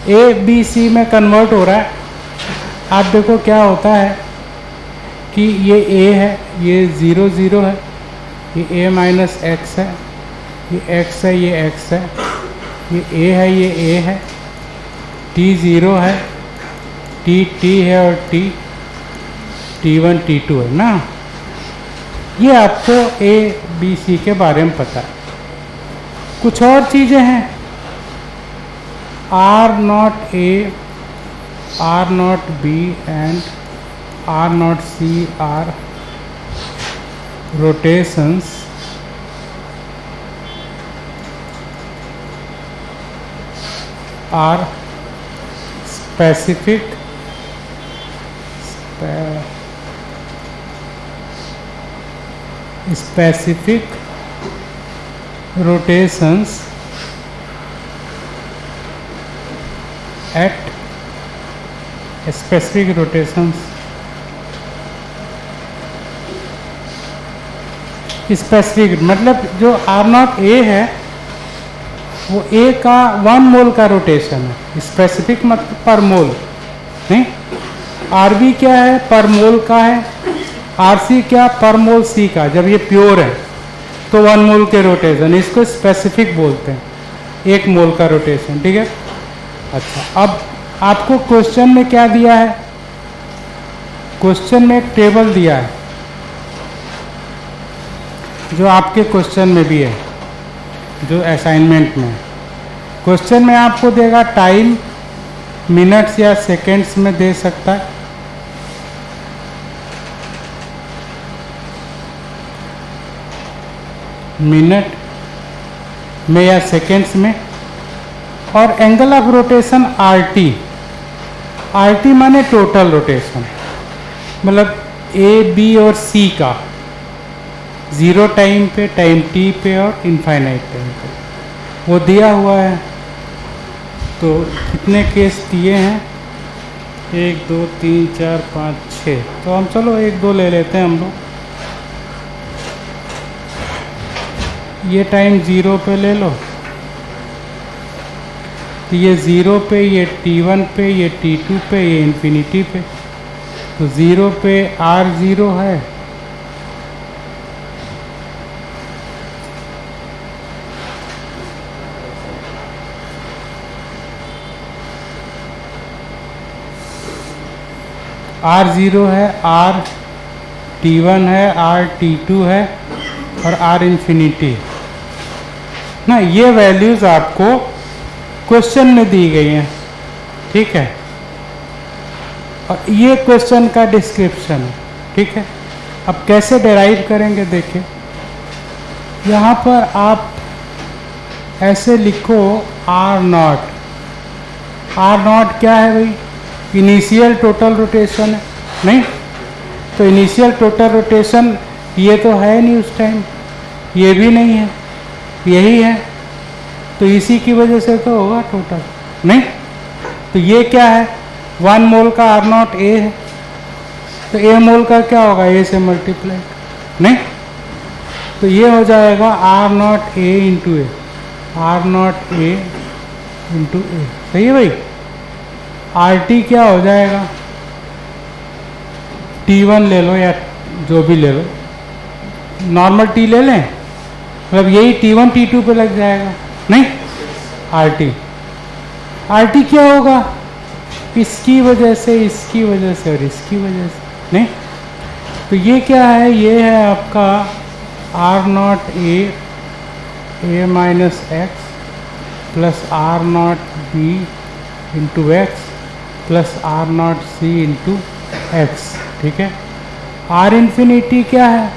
ए बी सी में कन्वर्ट हो रहा है। आप देखो क्या होता है कि ये ए है, ये 0 0 है, ये A-X है, ये X है, ये X है, ये A है, ये A है, T 0 है, T है और T1 T2 है ना। ये आपको A B C के बारे में पता है। कुछ और चीज़ें हैं, R0A, R0B and R0C are rotations are specific rotations at specific rotations specific, मतलब जो R0A है वो A का 1 मोल का रोटेशन है, स्पेसिफिक मतलब पर मोल नहीं। RB क्या है, पर मोल का है। RC क्या, पर मोल C का, जब ये प्योर है तो 1 मोल के रोटेशन, इसको स्पेसिफिक बोलते हैं, 1 मोल का रोटेशन, ठीक है। अच्छा अब आपको क्वेश्चन में क्या दिया है, क्वेश्चन में एक टेबल दिया है जो आपके क्वेश्चन में भी है, जो असाइनमेंट में है। क्वेश्चन में आपको देगा टाइम मिनट्स या सेकंड्स में दे सकता है, मिनट में या सेकंड्स में, और angle of rotation RT, RT माने टोटल रोटेशन, मतलब A B और C का 0 टाइम पे, टाइम T पे और इनफाइनाइट टाइम पे वो दिया हुआ है। तो कितने केस दिए हैं, 1 2 3 4 5 6, तो हम चलो 1 2 ले लेते हैं हम लोग। ये टाइम 0 पे ले लो, तो ये 0 पे, ये T1 पे, ये T2 पे, ये इन्फिनिटी पे। तो 0 पे R0 है, R0 है, R T1 है, R T2 है और R इन्फिनिटी ना। ये वैल्यूज़ आपको क्वेश्चन में दी गई हैं, ठीक है। और ये क्वेश्चन का डिस्क्रिप्शन है, ठीक है। अब कैसे डेराइव करेंगे देखिए, यहाँ पर आप ऐसे लिखो R0। R0 क्या है भाई? इनिशियल टोटल रोटेशन है, नहीं? तो इनिशियल टोटल रोटेशन ये तो है नहीं उस टाइम, ये भी नहीं है, यही है। तो इसी की वजह से तो होगा टोटल, नहीं? तो ये क्या है? 1 मोल का R0 A है, तो A मोल का क्या होगा? A से मल्टीप्लाई, नहीं? तो ये हो जाएगा R0 A into A, R0 A into A, सही है भाई। RT क्या हो जाएगा? T1 ले लो या जो भी ले लो, नॉर्मल T ले लें, मतलब यही T1 T2 पे लग जाएगा, नहीं? RT क्या होगा? इसकी वजह से, इसकी वजह से और इसकी वजह से, नहीं? तो ये क्या है? ये है आपका R0 A minus x plus R0 B into x plus R0 C into x, ठीक है। R इन्फिनिटी क्या है?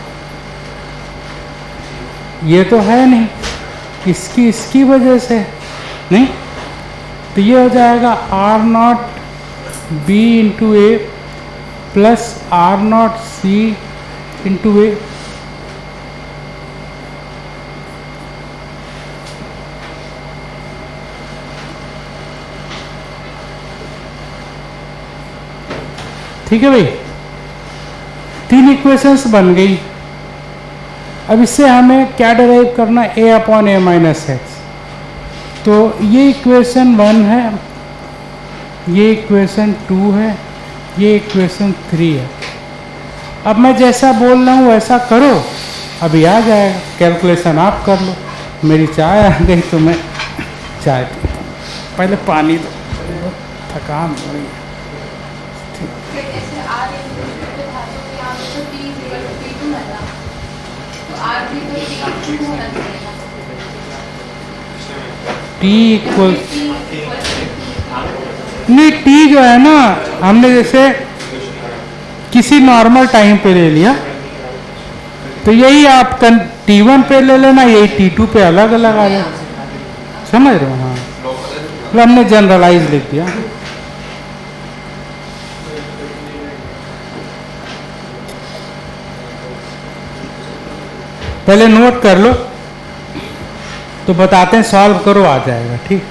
ये तो है नहीं, इसकी वजह से, नहीं? तो ये हो जाएगा R0 B इंटू ए प्लस R0 C इंटू ए। ठीक है भाई, 3 इक्वेशंस बन गई। अब इससे हमें क्या डिराइव करना? A upon A minus x. तो ये इक्वेशन 1 है, ये इक्वेशन 2 है, ये इक्वेशन 3 है। अब मैं जैसा बोल रहा हूँ वैसा करो, अभी आ जाएगा। कैलकुलेशन आप कर लो। मेरी चाय आ गई तो मैं चाय पीता हूँ, पहले पानी दो, थकान हो रही है। T इक्वल नहीं, T जो है ना, हमने जैसे किसी नॉर्मल टाइम पे ले लिया, तो यही आप T1 पे ले लेना, यही T2 पे अलग अलग आ जाए, समझ रहे हो? हाँ, तो हमने जनरलाइज लिख दिया। पहले नोट कर लो, तो बताते हैं, सॉल्व करो, आ जाएगा, ठीक।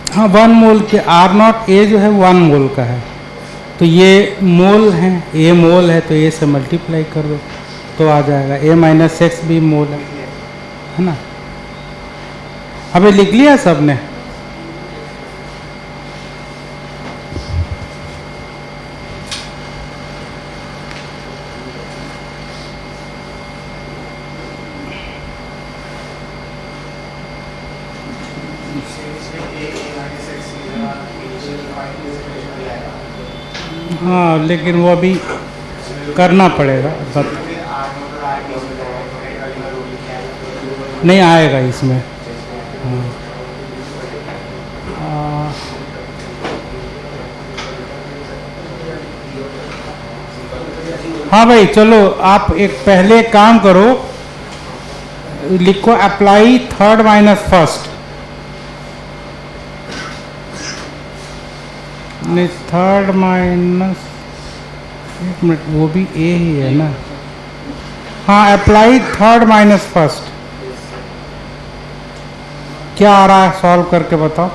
हाँ, 1 मोल के R0 A जो है 1 मोल का है, तो ये मोल है, A मोल है, तो A से मल्टीप्लाई कर दो तो आ जाएगा। A माइनस एक्स भी मोल है ना। अबे लिख लिया सबने? हाँ लेकिन वो अभी करना पड़ेगा, बट नहीं आएगा इसमें। हाँ हाँ भाई चलो, आप एक पहले काम करो, लिखो अप्लाई थर्ड माइनस फर्स्ट। नहीं थर्ड माइनस, एक मिनट, वो भी ए ही है ना। हाँ अप्लाई थर्ड माइनस फर्स्ट। क्या आ रहा है सॉल्व करके बताओ।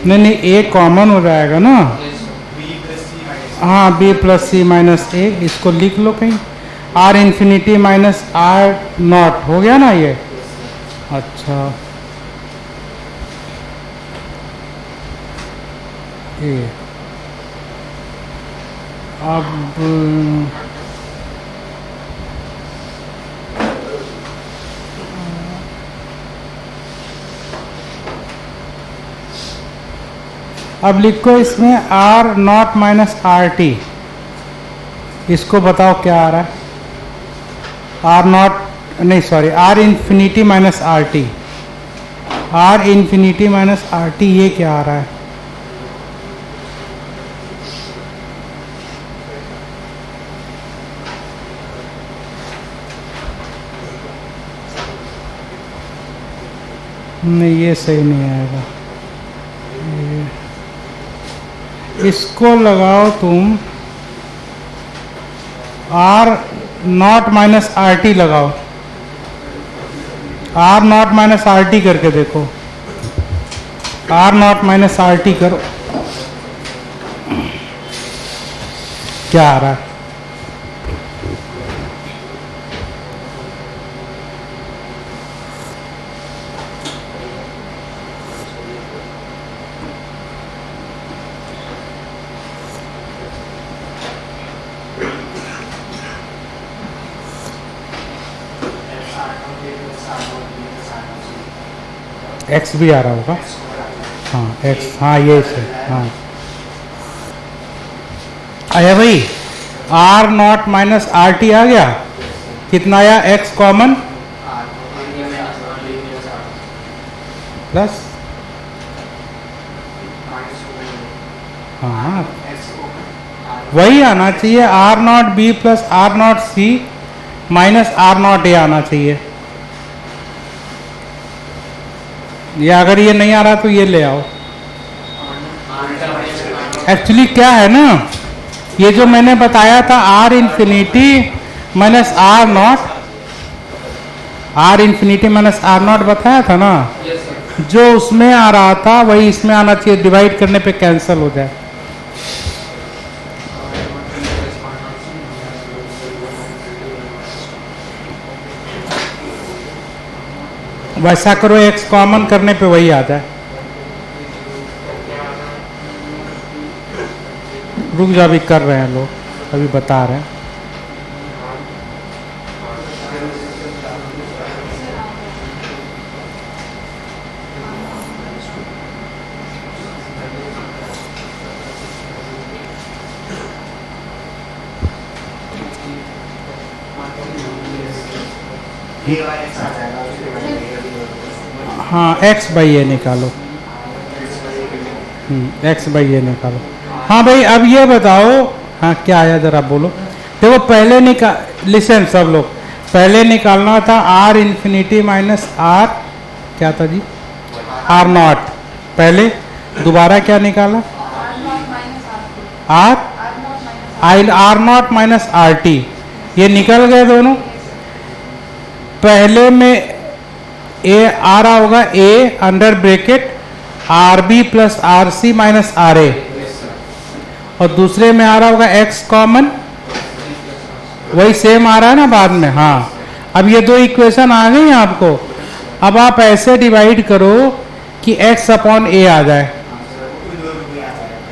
नहीं नहीं ए कॉमन हो जाएगा ना। हाँ B plus C minus A, इसको लिख लो कहीं। R infinity minus R naught हो गया ना ये। अच्छा ए अब लिखो इसमें R naught minus R T, इसको बताओ क्या आ रहा है। आर नॉट नहीं sorry, R infinity minus R T, R infinity minus R T, ये क्या आ रहा है। नहीं ये सही नहीं आएगा, इसको लगाओ तुम R naught minus R T लगाओ, R naught minus R T करके देखो, R naught minus R T करो क्या आ रहा है। एक्स भी आ रहा होगा। हाँ एक्स, हाँ ये से, हाँ आया भाई। R naught minus R T आ गया, कितना आया, एक्स कॉमन प्लस, हाँ वही आना चाहिए, R naught B plus R naught C minus R naught A आना चाहिए। या अगर ये नहीं आ रहा तो ये ले आओ। एक्चुअली क्या है ना, ये जो मैंने बताया था R infinity minus R naught, R infinity minus R naught बताया था ना, जो उसमें आ रहा था वही इसमें आना चाहिए, डिवाइड करने पे कैंसिल हो जाए। वैसा करो, एक्स कॉमन करने पे वही आ जाए। रुक जा, अभी कर रहे हैं लोग, अभी बता रहे हैं। हाँ एक्स बाई ए निकालो, एक्स बाई ए निकालो। हाँ भाई अब ये बताओ, हाँ क्या आया जरा बोलो। देखो पहले लिसन सब लोग, पहले निकालना था आर इन्फिनिटी माइनस आर, क्या था जी, आर नॉट। पहले दोबारा क्या निकाला, R naught minus R T, ये निकल गए दोनों। पहले में ए आ रहा होगा, A under bracket R B plus R C minus R A, और दूसरे में आ रहा होगा एक्स कॉमन, वही सेम आ रहा है ना बाद में। हाँ अब ये दो इक्वेशन आ गई आपको। अब आप ऐसे डिवाइड करो कि एक्स अपॉन ए आ जाए,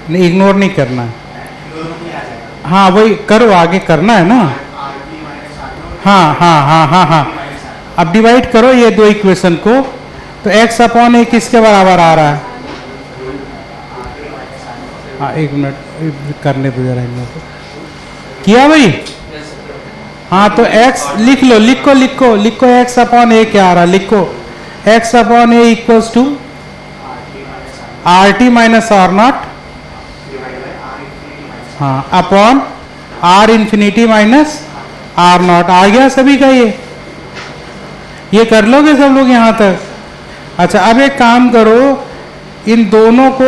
नहीं इग्नोर नहीं करना है। हाँ वही करो, आगे करना है ना। हाँ हाँ हाँ हाँ हाँ अब डिवाइड करो ये दो इक्वेशन को, तो x अपॉन ए किसके बराबर आ रहा है? हाँ एक मिनट करने दो जरा इन लोगों को। किया भाई? हाँ तो x लिख लो, लिखो x अपॉन ए क्या आ रहा है, लिखो x upon A equals to R T minus R naught, हाँ upon R infinity minus R naught. आ गया सभी का ये कर लोगे सब लोग यहाँ तक? अच्छा अब एक काम करो, इन दोनों को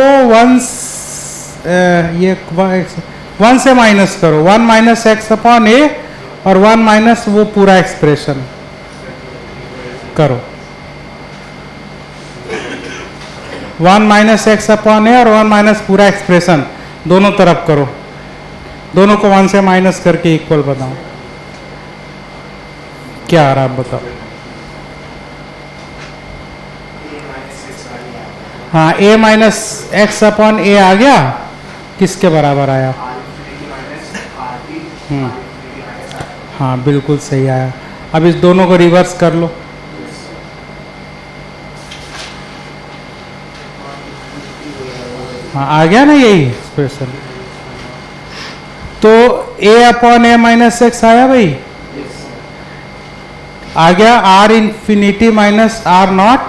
वन से माइनस करो, 1 माइनस एक्स अपॉन ए और 1 माइनस वो पूरा एक्सप्रेशन करो, 1 माइनस एक्स अपॉन ए और 1 माइनस पूरा एक्सप्रेशन दोनों तरफ करो, दोनों को 1 से माइनस करके इक्वल बनाओ, क्या आ रहा है बताओ? हाँ a माइनस एक्स अपॉन ए आ गया, किसके बराबर आया? हाँ बिल्कुल सही आया। अब इस दोनों को रिवर्स कर लो, हाँ आ गया ना यही एक्सप्रेशन। तो a upon A minus X आया भाई, आ गया R infinity minus R naught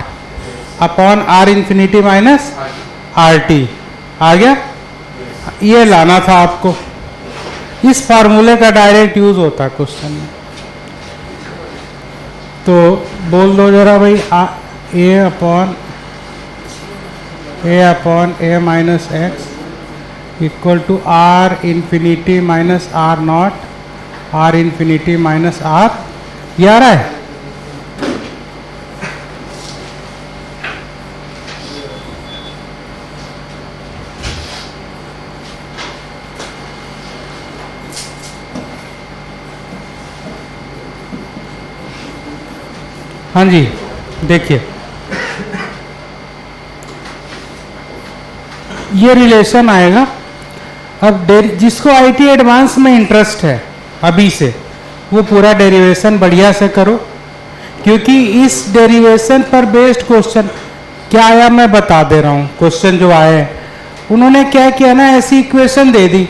upon R infinity minus R T, आ गया। ये लाना था आपको, इस फार्मूले का डायरेक्ट यूज होता है क्वेश्चन में। तो बोल दो जरा भाई, A upon A minus X equal to R infinity minus R naught, R infinity minus R, ये आ रहा है। हाँ जी देखिए, ये रिलेशन आएगा। अब जिसको आईटी एडवांस में इंटरेस्ट है अभी से, वो पूरा डेरिवेशन बढ़िया से करो, क्योंकि इस डेरिवेशन पर बेस्ड क्वेश्चन क्या आया मैं बता दे रहा हूँ। क्वेश्चन जो आए हैं उन्होंने क्या किया ना, ऐसी इक्वेशन दे दी,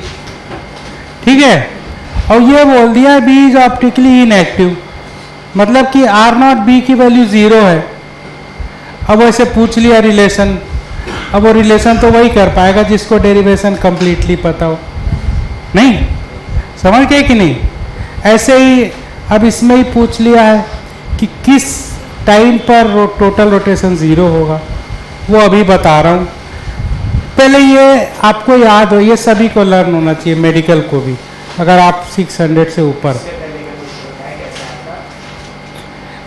ठीक है, और ये बोल दिया बी इज ऑप्टिकली इनएक्टिव, मतलब कि आर नॉट बी की वैल्यू 0 है। अब वैसे पूछ लिया रिलेशन, अब वो रिलेशन तो वही कर पाएगा जिसको डेरिवेशन कंप्लीटली पता हो, नहीं समझ गए कि नहीं? ऐसे ही अब इसमें ही पूछ लिया है कि किस टाइम पर टोटल रोटेशन 0 होगा, वो अभी बता रहा हूँ। पहले ये आपको याद हो, ये सभी को लर्न होना चाहिए, मेडिकल को भी, अगर आप 600 से ऊपर।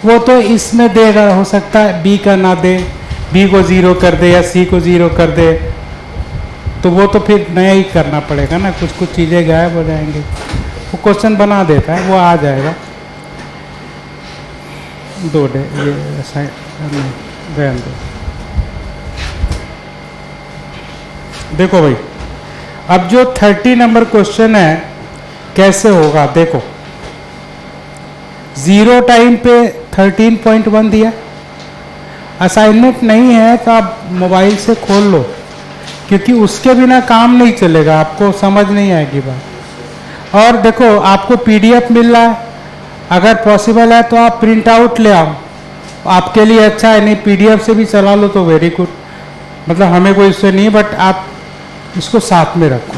वो तो इसमें देगा, हो सकता है बी का ना दे, बी को 0 कर दे या सी को 0 कर दे, तो वो तो फिर नया ही करना पड़ेगा ना, कुछ कुछ चीज़ें गायब हो जाएंगी। वो क्वेश्चन बना देता है, वो आ जाएगा। 2 डे ये ऐसा रहने दो। देखो भाई, अब जो 30 नंबर क्वेश्चन है कैसे होगा, देखो 0 टाइम पे 13.1 दिया। असाइनमेंट नहीं है तो आप मोबाइल से खोल लो, क्योंकि उसके बिना काम नहीं चलेगा, आपको समझ नहीं आएगी बात। और देखो आपको पीडीएफ मिल रहा है, अगर पॉसिबल है तो आप प्रिंट आउट ले आओ, आपके लिए अच्छा है, नहीं पीडीएफ से भी चला लो तो वेरी गुड, मतलब हमें कोई इससे नहीं, बट आप इसको साथ में रखो।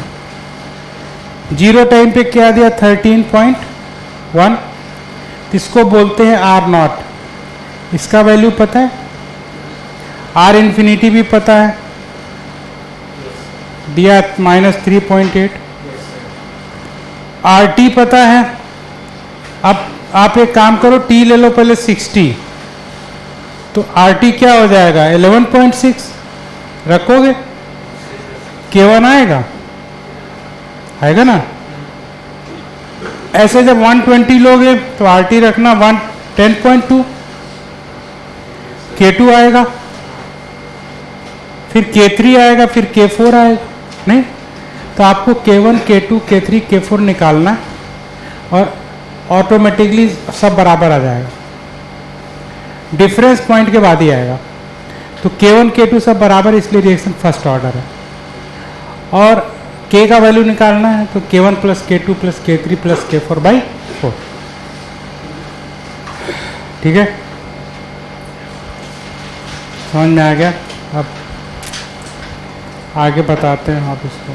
0 टाइम पे क्या दिया 13.1, इसको बोलते हैं आर नॉट, इसका वैल्यू पता है, आर इन्फिनिटी भी पता है, दिया -3.8, आर टी पता है। अब आप एक काम करो, टी ले लो पहले 60, तो आर टी क्या हो जाएगा 11.6 रखोगे, K1 आएगा ना। ऐसे जब 120 लोगे तो आर टी रखना 10.2, K2 आएगा, फिर K3 आएगा, फिर K4 आएगा, नहीं तो आपको K1 K2 K3 K4 निकालना और ऑटोमेटिकली सब बराबर आ जाएगा। डिफरेंस पॉइंट के बाद ही आएगा। तो K1 K2 सब बराबर, इसलिए रिएक्शन फर्स्ट ऑर्डर है। और K का वैल्यू निकालना है तो K1 plus K2 plus K3 plus K4 by 4। ठीक है, समझ में आ गया? अब आगे बताते हैं आप इसको।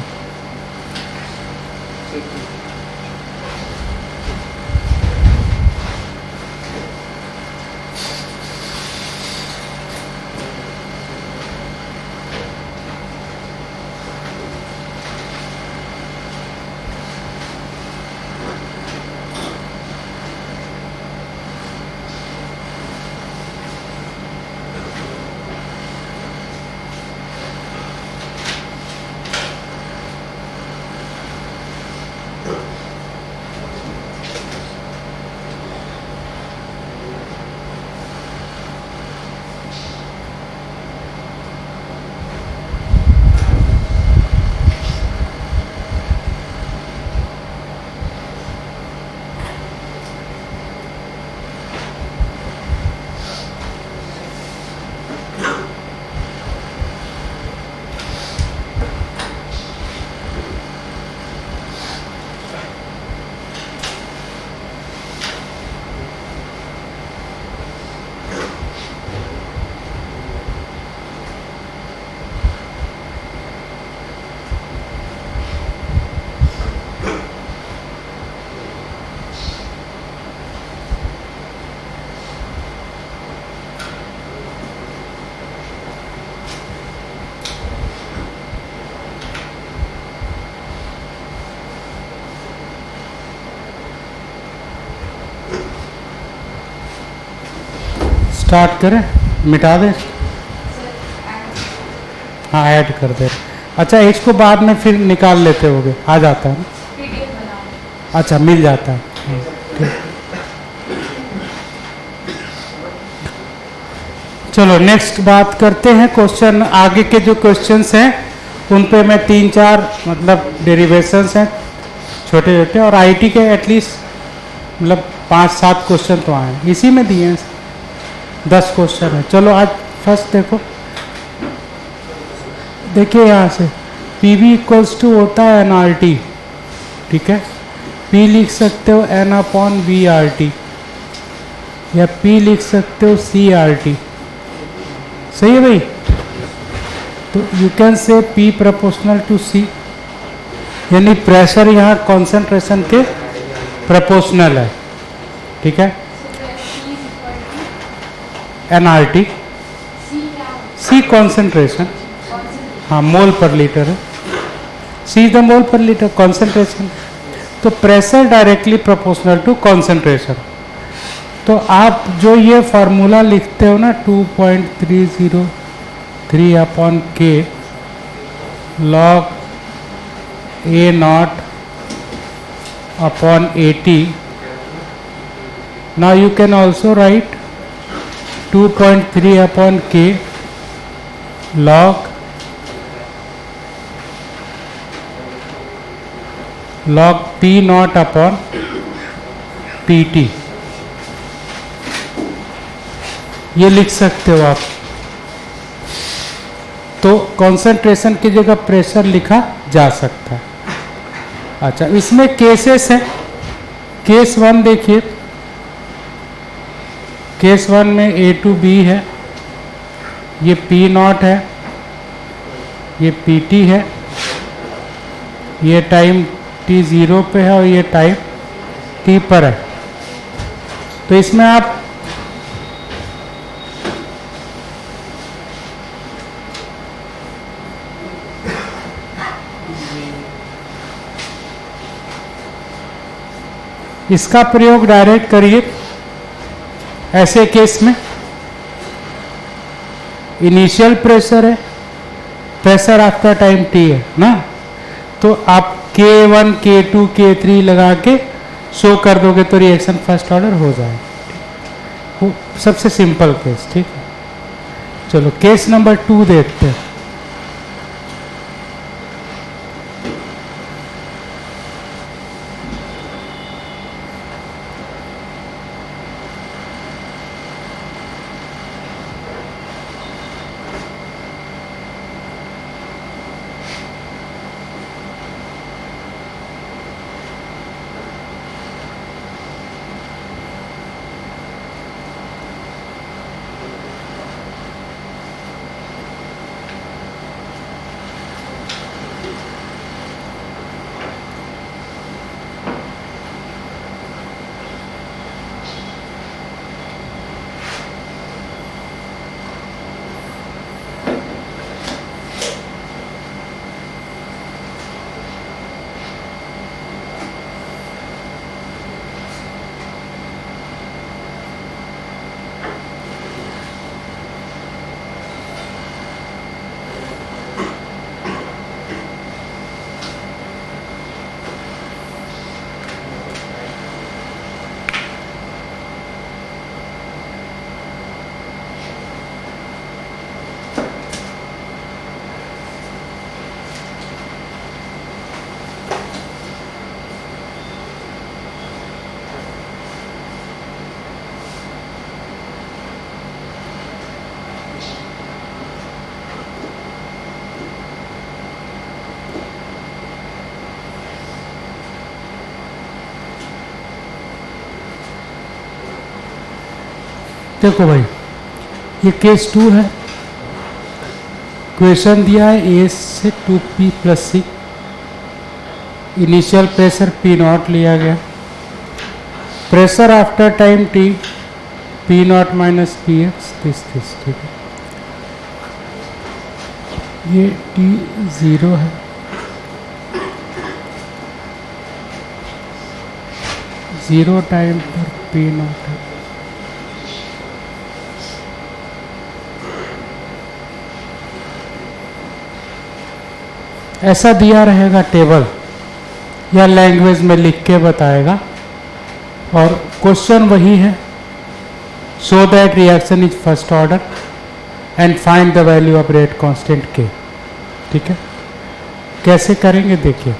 स्टार्ट करें, मिटा दें? हाँ, ऐड कर दे। अच्छा, इसको बाद में फिर निकाल लेते होगे, आ जाता है ना? अच्छा, मिल जाता है। ठीक। चलो नेक्स्ट बात करते हैं। क्वेश्चन आगे के जो क्वेश्चंस हैं उन पे मैं 3-4 मतलब डेरिवेशंस हैं छोटे छोटे, और आईटी के एटलीस्ट मतलब 5-7 क्वेश्चन तो आए, इसी में दिए हैं 10 क्वेश्चन है। चलो आज फर्स्ट देखो, देखिए यहाँ से पी इक्वल्स टू होता है NRT। ठीक है, P लिख सकते हो N/VRT या P लिख सकते हो CRT। सही है भाई? तो you can say P proportional to C, यानी प्रेशर यहाँ कॉन्सेंट्रेशन के प्रोपोर्शनल है। ठीक है, NRT, C कॉन्सेंट्रेशन, हाँ मोल पर लीटर है, C द मोल पर लीटर कॉन्सेंट्रेशन। तो pressure directly proportional to concentration. तो आप जो ये फार्मूला लिखते हो ना 2.303/K log A0/80, now you can also write 2.3/K log P0/PT, ये लिख सकते हो आप। तो कंसंट्रेशन की जगह प्रेशर लिखा जा सकता है। अच्छा, इसमें केसेस है। केस 1 देखिए, केस 1 में A to B है, ये P0 है, ये PT है, ये टाइम T0 पे है और ये टाइम T पर है। तो इसमें आप इसका प्रयोग डायरेक्ट करिए। ऐसे केस में इनिशियल प्रेशर है, प्रेशर आफ्टर टाइम T है ना, तो आप K1 K2 K3 लगा के शो कर दोगे तो रिएक्शन फर्स्ट ऑर्डर हो जाएगा। वो सबसे सिंपल केस। ठीक है, चलो केस नंबर 2 देखते हैं। देखो भाई, ये केस 2 है। क्वेश्चन दिया है ए से 2p + c, initial pressure P0 लिया गया, pressure after time t P0 - Px this, ठीक है। ये T0 है, जीरो टाइम पर P0 है। ऐसा दिया रहेगा टेबल, या लैंग्वेज में लिख के बताएगा, और क्वेश्चन वही है, show that reaction is first order and find the value of rate constant के। ठीक है, कैसे करेंगे देखिए।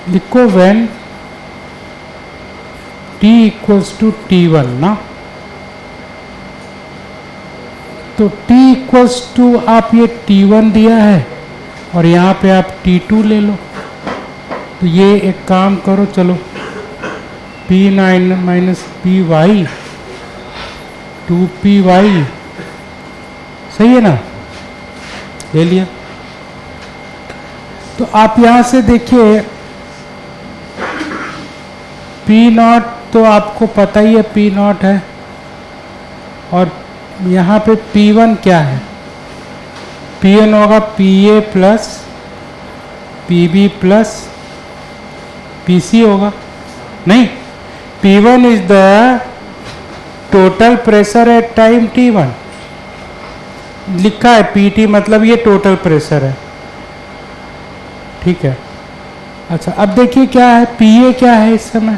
लिखो व्हेन t = t1 ना, तो t = आप ये t1 दिया है और यहाँ पे आप t2 ले लो। तो ये एक काम करो, चलो P9 - Py 2Py, सही है ना, ले लिया। तो आप यहाँ से देखिए P0 तो आपको पता ही है P0 है, और यहाँ पे P1 क्या है, P1 होगा PA + PB + PC होगा, नहीं, P1 is the total pressure at time T1, लिखा है PT, मतलब ये टोटल प्रेशर है। ठीक है, अच्छा अब देखिए क्या है, PA क्या है इस समय,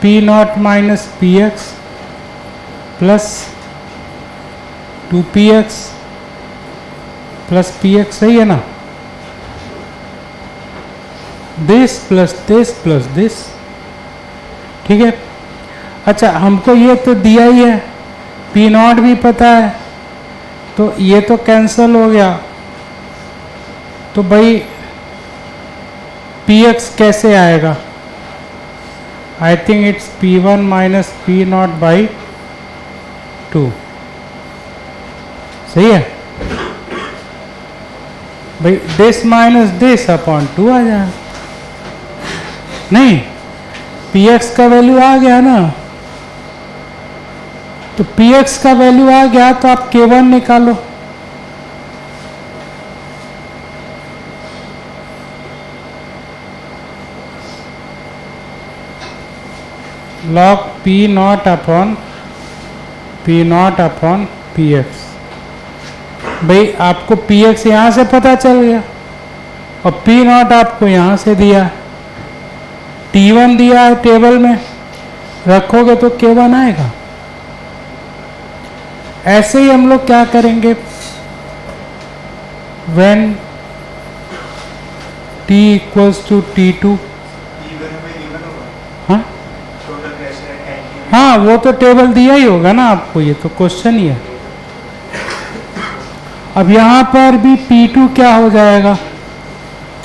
P0 - Px + 2Px + Px, सही है ना, दिस + दिस। ठीक है, अच्छा हमको ये तो दिया ही है, P0 भी पता है, तो ये तो कैंसिल हो गया। तो भाई Px कैसे आएगा, I think it's P1 - P0 / 2, सही है भाई, दिस - दिस अपॉन 2 आ जाए, नहीं, Px का वैल्यू आ गया ना, तो Px का वैल्यू आ गया तो आप K1 निकालो। log P0 upon Px। भाई आपको Px यहाँ से पता चल गया और P0 आपको यहाँ से दिया, T1 दिया है टेबल में, रखोगे तो K1 आएगा। ऐसे ही हम लोग क्या करेंगे, when t = T2, हाँ हाँ वो तो टेबल दिया ही होगा ना आपको, ये तो क्वेश्चन ही है। अब यहाँ पर भी P2 क्या हो जाएगा,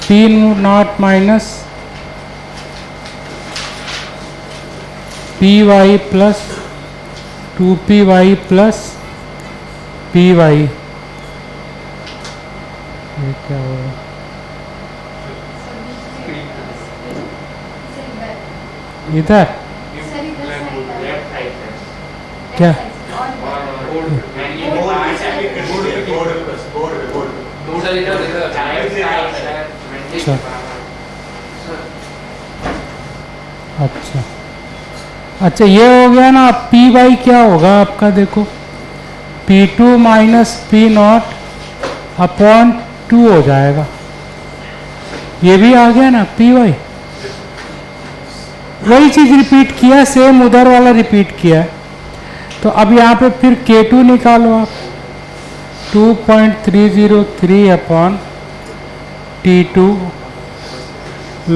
P0 - Py + 2Py + Py, ये क्या होगा, इधर क्या, अच्छा अच्छा ये हो गया ना। Py क्या होगा आपका, देखो P2 - P0 अपॉन 2 हो जाएगा, ये भी आ गया ना Py, वही चीज रिपीट किया, सेम उधर वाला रिपीट किया। तो अब यहाँ पे फिर K2 निकालो आप, 2.303 upon T2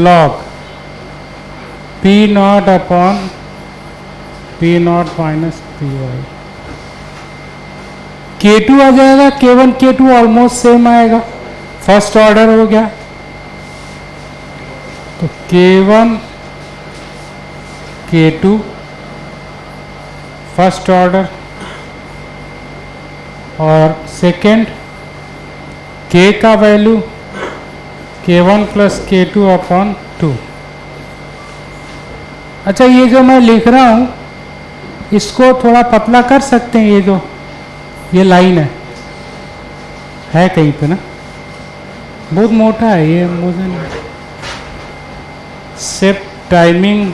log P0 upon P0 - Py। K2 आ जाएगा, K1 K2 ऑलमोस्ट सेम आएगा, फर्स्ट ऑर्डर हो गया। तो K1 K2 फर्स्ट ऑर्डर, और सेकेंड K का value K1 plus K2 upon 2। अच्छा, ये जो मैं लिख रहा हूँ इसको थोड़ा पतला कर सकते हैं, ये जो ये लाइन है कहीं पे ना, बहुत मोटा है ये, मुझे नहीं। सेट टाइमिंग,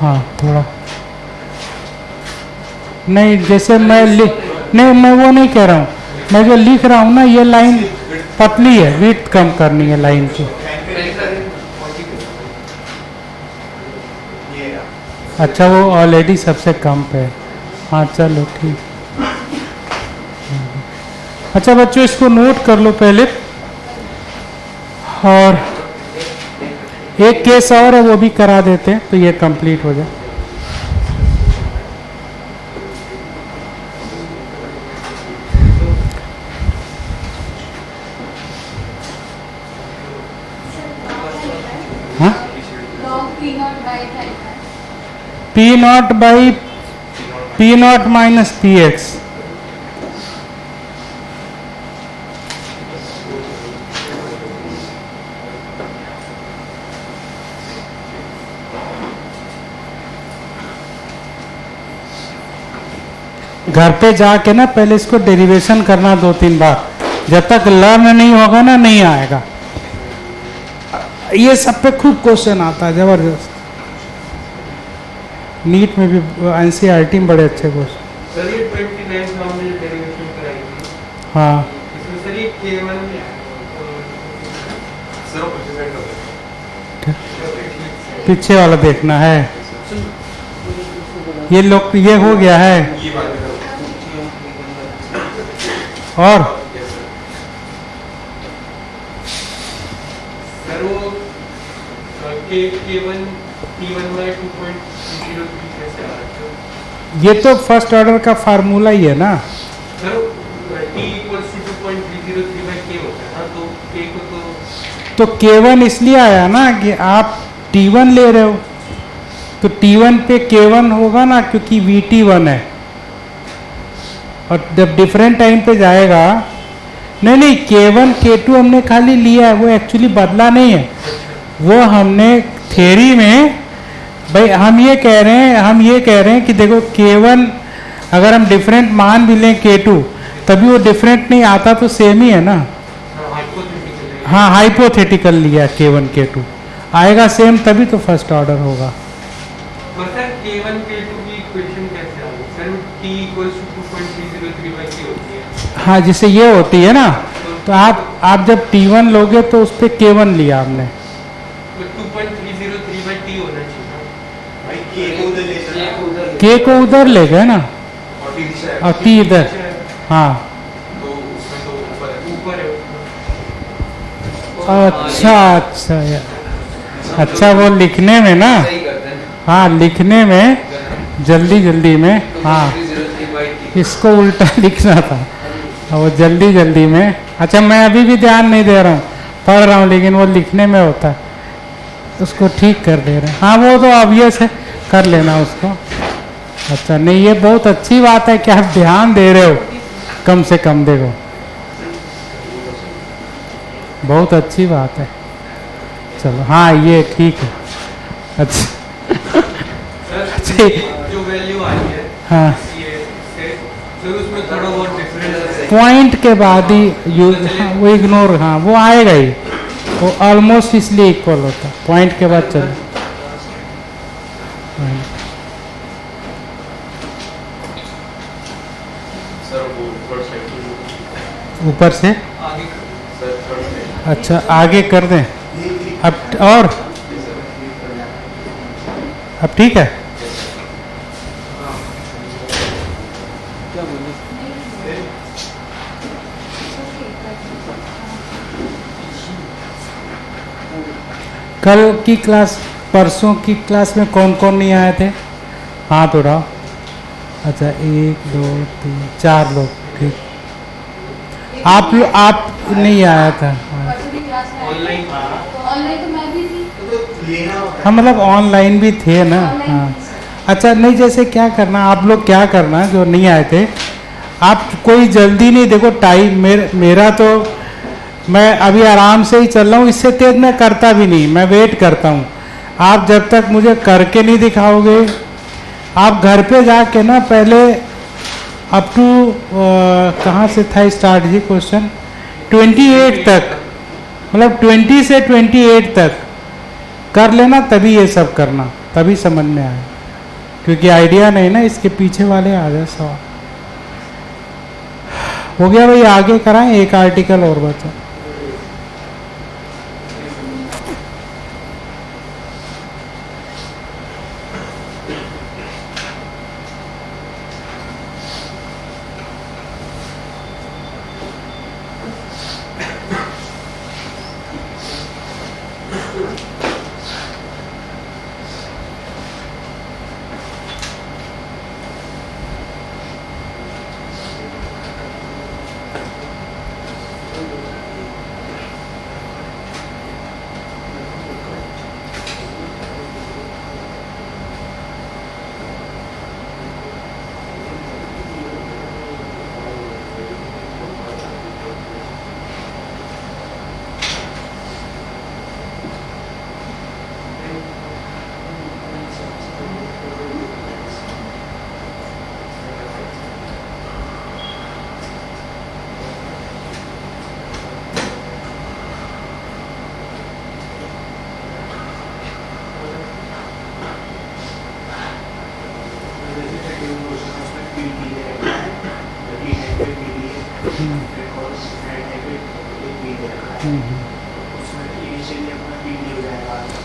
हाँ थोड़ा नहीं, जैसे मैं नहीं, मैं वो नहीं कह रहा हूँ, मैं जो लिख रहा हूँ ना ये लाइन पतली है, विड्थ कम करनी है लाइन की। अच्छा, वो ऑलरेडी सबसे कम पे है, हाँ चलो ठीक। अच्छा बच्चों, इसको नोट कर लो पहले, और एक केस और है वो भी करा देते हैं तो ये कंप्लीट हो जाए। हाँ, P not by P not minus P x. घर पे जाके ना पहले इसको डेरिवेशन करना 2-3 बार, जब तक लर्न नहीं होगा ना नहीं आएगा। ये सब पे खूब क्वेश्चन आता है जबरदस्त, नीट में भी, एनसीईआरटी में बड़े अच्छे क्वेश्चन। सर ये 29 हमने डेरिवेशन कराई थी। हाँ इसमें सर ये K1 पीछे वाला देखना है, ये लोग ये हो गया है। और सर वो K1 T1 बाय 2.03 कैसे आ रहा है? ये तो फर्स्ट ऑर्डर का फार्मूला ही है ना sir T equals to 2.303 by K होता है ना, तो K को तो K1 इसलिए आया ना कि आप T1 ले रहे हो, तो T1 पे K1 होगा ना, क्योंकि VT1 है। और जब डिफरेंट टाइम पे जाएगा, नहीं K1 K2 हमने खाली लिया है, वो एक्चुअली बदला नहीं है, वो हमने थ्योरी में, भाई हम ये कह रहे हैं कि देखो K1 अगर हम डिफरेंट मान भी लें K2, तभी वो डिफरेंट नहीं आता तो सेम ही है ना। हाँ, हाइपोथेटिकल लिया K1 K2, आएगा सेम तभी तो फर्स्ट ऑर्डर होगा। सर K1 K2 की इक्वेशन कैसे आ गई? Sir T equals to 2.303 by K होती है। हाँ, जिससे ये होती है ना, तो आप जब T1 लोगे तो उस पर K1 लिया आपने, तो 2.303 बाय T होना चाहिए भाई। K को उधर ले गए ना, और T इधर, हाँ तो उसमें तो ऊपर है। अच्छा यार, अच्छा वो लिखने में ना, हाँ लिखने में जल्दी में, हाँ इसको उल्टा लिखना था, वो जल्दी में। अच्छा, मैं अभी भी ध्यान नहीं दे रहा हूँ, पढ़ रहा हूँ, लेकिन वो लिखने में होता है, उसको ठीक कर दे रहे हैं। हाँ, वो तो ऑब्वियस है, कर लेना उसको। अच्छा, नहीं ये बहुत अच्छी बात है कि आप ध्यान दे रहे हो, कम से कम देखो, बहुत अच्छी बात है। चलो, हाँ ये ठीक है। अच्छा जो वैल्यू आई है, हाँ, सर उसमें थोड़ा बहुत डिफरेंस है। पॉइंट के बाद ही यूज, हाँ, वो इग्नोर, हाँ वो आएगा ही, वो ऑलमोस्ट इसलिए इक्वल होता है, पॉइंट के बाद चलो। ऊपर से अच्छा आगे कर दें अब, और अब ठीक है। कल की क्लास, परसों की क्लास में कौन कौन नहीं आए थे? हाथ उठाओ। अच्छा 1 2 3 4 लोग, ठीक। आप नहीं आया था। ऑनलाइन ऑनलाइन तो मैं भी थी। हाँ मतलब ऑनलाइन भी थे ना। हाँ अच्छा, नहीं जैसे क्या करना, आप लोग क्या करना जो नहीं आए थे, आप कोई जल्दी नहीं, देखो टाइम मेरा तो मैं अभी आराम से ही चल रहा हूँ, इससे तेज मैं करता भी नहीं, मैं वेट करता हूँ। आप जब तक मुझे करके नहीं दिखाओगे, आप घर पे जाके ना पहले अप टू कहाँ से था स्टार्ट जी क्वेश्चन, 28 तक, मतलब 20 से 28 तक कर लेना, तभी ये सब करना, तभी समझ में आए, क्योंकि आइडिया नहीं ना, इसके पीछे वाले आ जाए सवाल। हो गया भाई, आगे कराएं, एक आर्टिकल और बचा।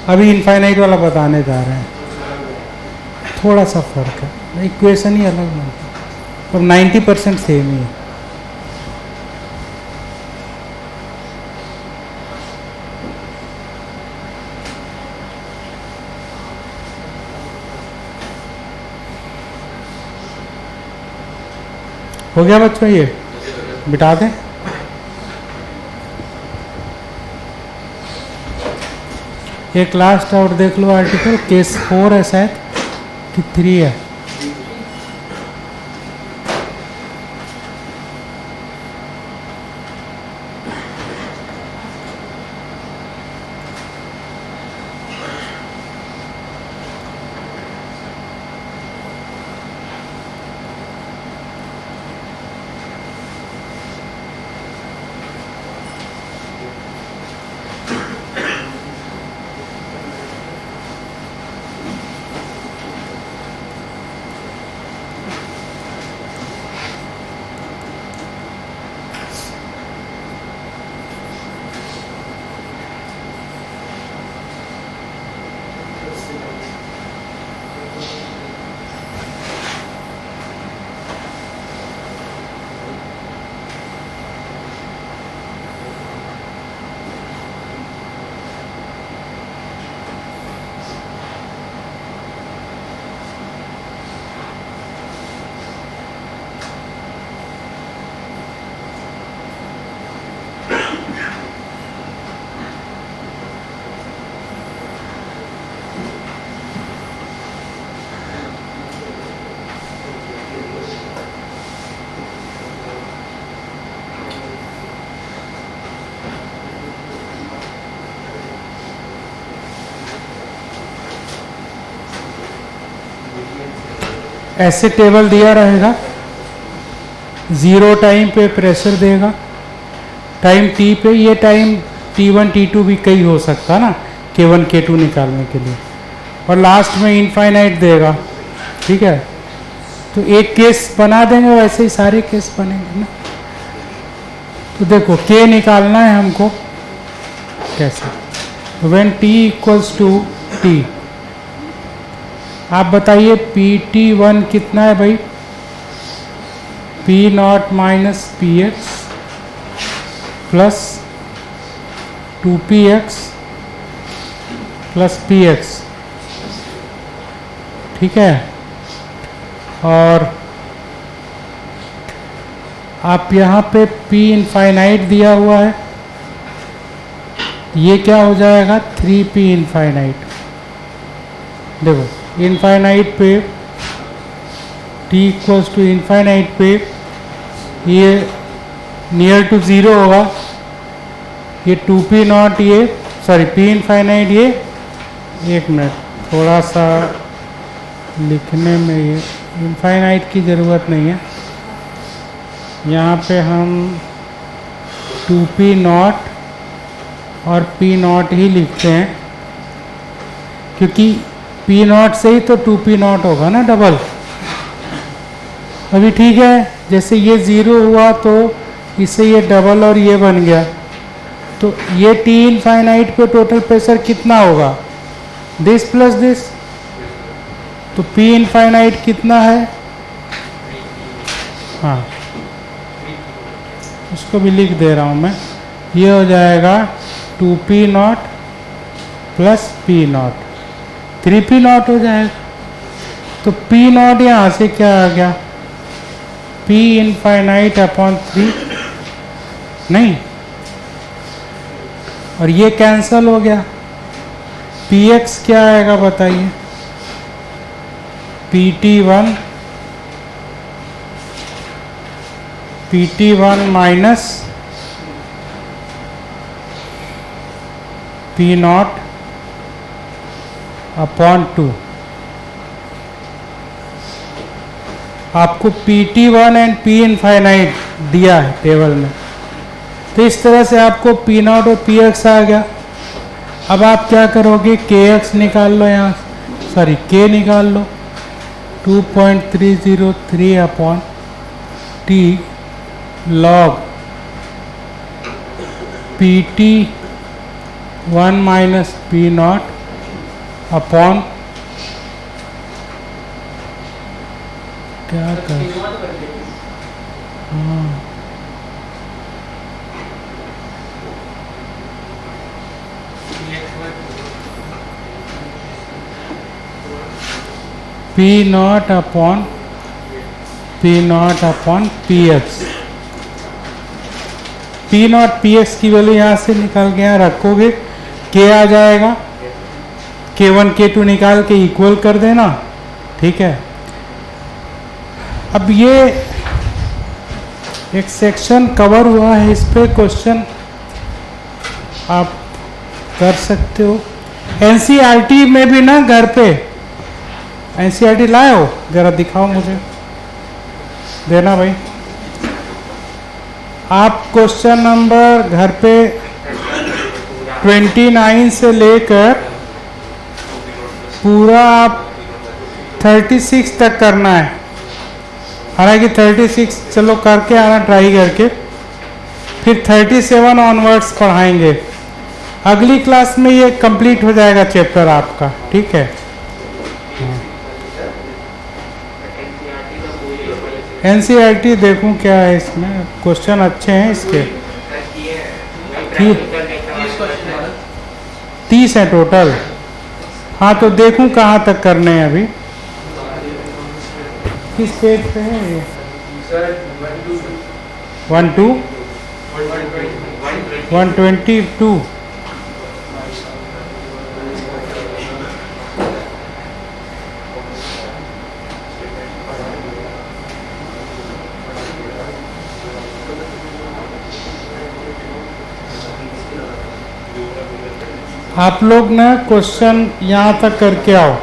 अभी इनफाइनाइट वाला बताने जा रहे हैं, थोड़ा सा फर्क है, इक्वेशन ही अलग बनता है, और 90% सेम ही है। हो गया बच्चों, ये बिठा दें। एक लास्ट और देख लो आर्टिकल, केस 4 है शायद कि 3 है। ऐसे टेबल दिया रहेगा, 0 टाइम पे प्रेशर देगा, टाइम टी पे, ये टाइम T1 T2 भी कई हो सकता ना, K1 K2 निकालने के लिए, और लास्ट में इनफाइनाइट देगा, ठीक है। तो एक केस बना देंगे, वैसे ही सारे केस बनेंगे ना। तो देखो K निकालना है हमको, कैसे, when T equals to T, आप बताइए PT1 कितना है भाई, P0 minus PX plus 2PX plus PX, ठीक है। और आप यहाँ पे p इनफाइनाइट दिया हुआ है, ये क्या हो जाएगा 3p इनफाइनाइट। देखो इनफाइनाइट पे t इक्वल्स टू इनफाइनाइट पे ये नियर टू ज़ीरो होगा, ये 2p नॉट, ये सॉरी p इनफाइनाइट, ये एक मिनट थोड़ा सा लिखने में ये इनफाइनाइट की ज़रूरत नहीं है, यहाँ पे हम 2p नॉट और p नॉट ही लिखते हैं, क्योंकि p नॉट से ही तो 2p नॉट होगा ना डबल। अभी ठीक है, जैसे ये ज़ीरो हुआ तो इससे ये डबल और ये बन गया, तो ये t इनफाइनाइट पे टोटल प्रेशर कितना होगा, दिस प्लस दिस, तो p इनफाइनाइट कितना है, हाँ उसको भी लिख दे रहा हूँ मैं, ये हो जाएगा 2p not plus p not, 3p not हो जाएगा। तो p नॉट यहाँ से क्या आ गया, p इनफाइनाइट अपॉन 3, नहीं, और ये कैंसल हो गया, px क्या आएगा बताइए, pt1 minus p not upon 2। आपको pt1 एंड p इनफाइनाइट दिया है टेबल में, तो इस तरह से आपको p नॉट और px आ गया। अब आप क्या करोगे, kx निकाल लो, यहाँ सॉरी k निकाल लो, 2.303 upon t log pt1 minus p not upon क्या कर, हाँ p not upon px, p not px की वैल्यू यहाँ से निकाल के यहाँ रखोगे, k आ जाएगा, k1 k2 निकाल के इक्वल कर देना, ठीक है। अब ये एक सेक्शन कवर हुआ है, इस पे क्वेश्चन आप कर सकते हो। एनसीईआरटी में भी ना घर पे एनसीईआरटी लाए हो, जरा दिखाओ मुझे, देना भाई। आप क्वेश्चन नंबर घर पे 29 से लेकर पूरा आप 36 तक करना है, हालांकि 36 चलो करके आना ट्राई करके, फिर 37 ऑनवर्ड्स पढ़ाएंगे। अगली क्लास में ये कंप्लीट हो जाएगा चैप्टर आपका, ठीक है। एनसीईआरटी देखूं क्या है इसमें, क्वेश्चन अच्छे हैं इसके, 30 है टोटल। हाँ तो देखूं कहाँ तक करने हैं अभी, किस पेज पे है ये, 122। आप लोग ना क्वेश्चन यहाँ तक करके आओ।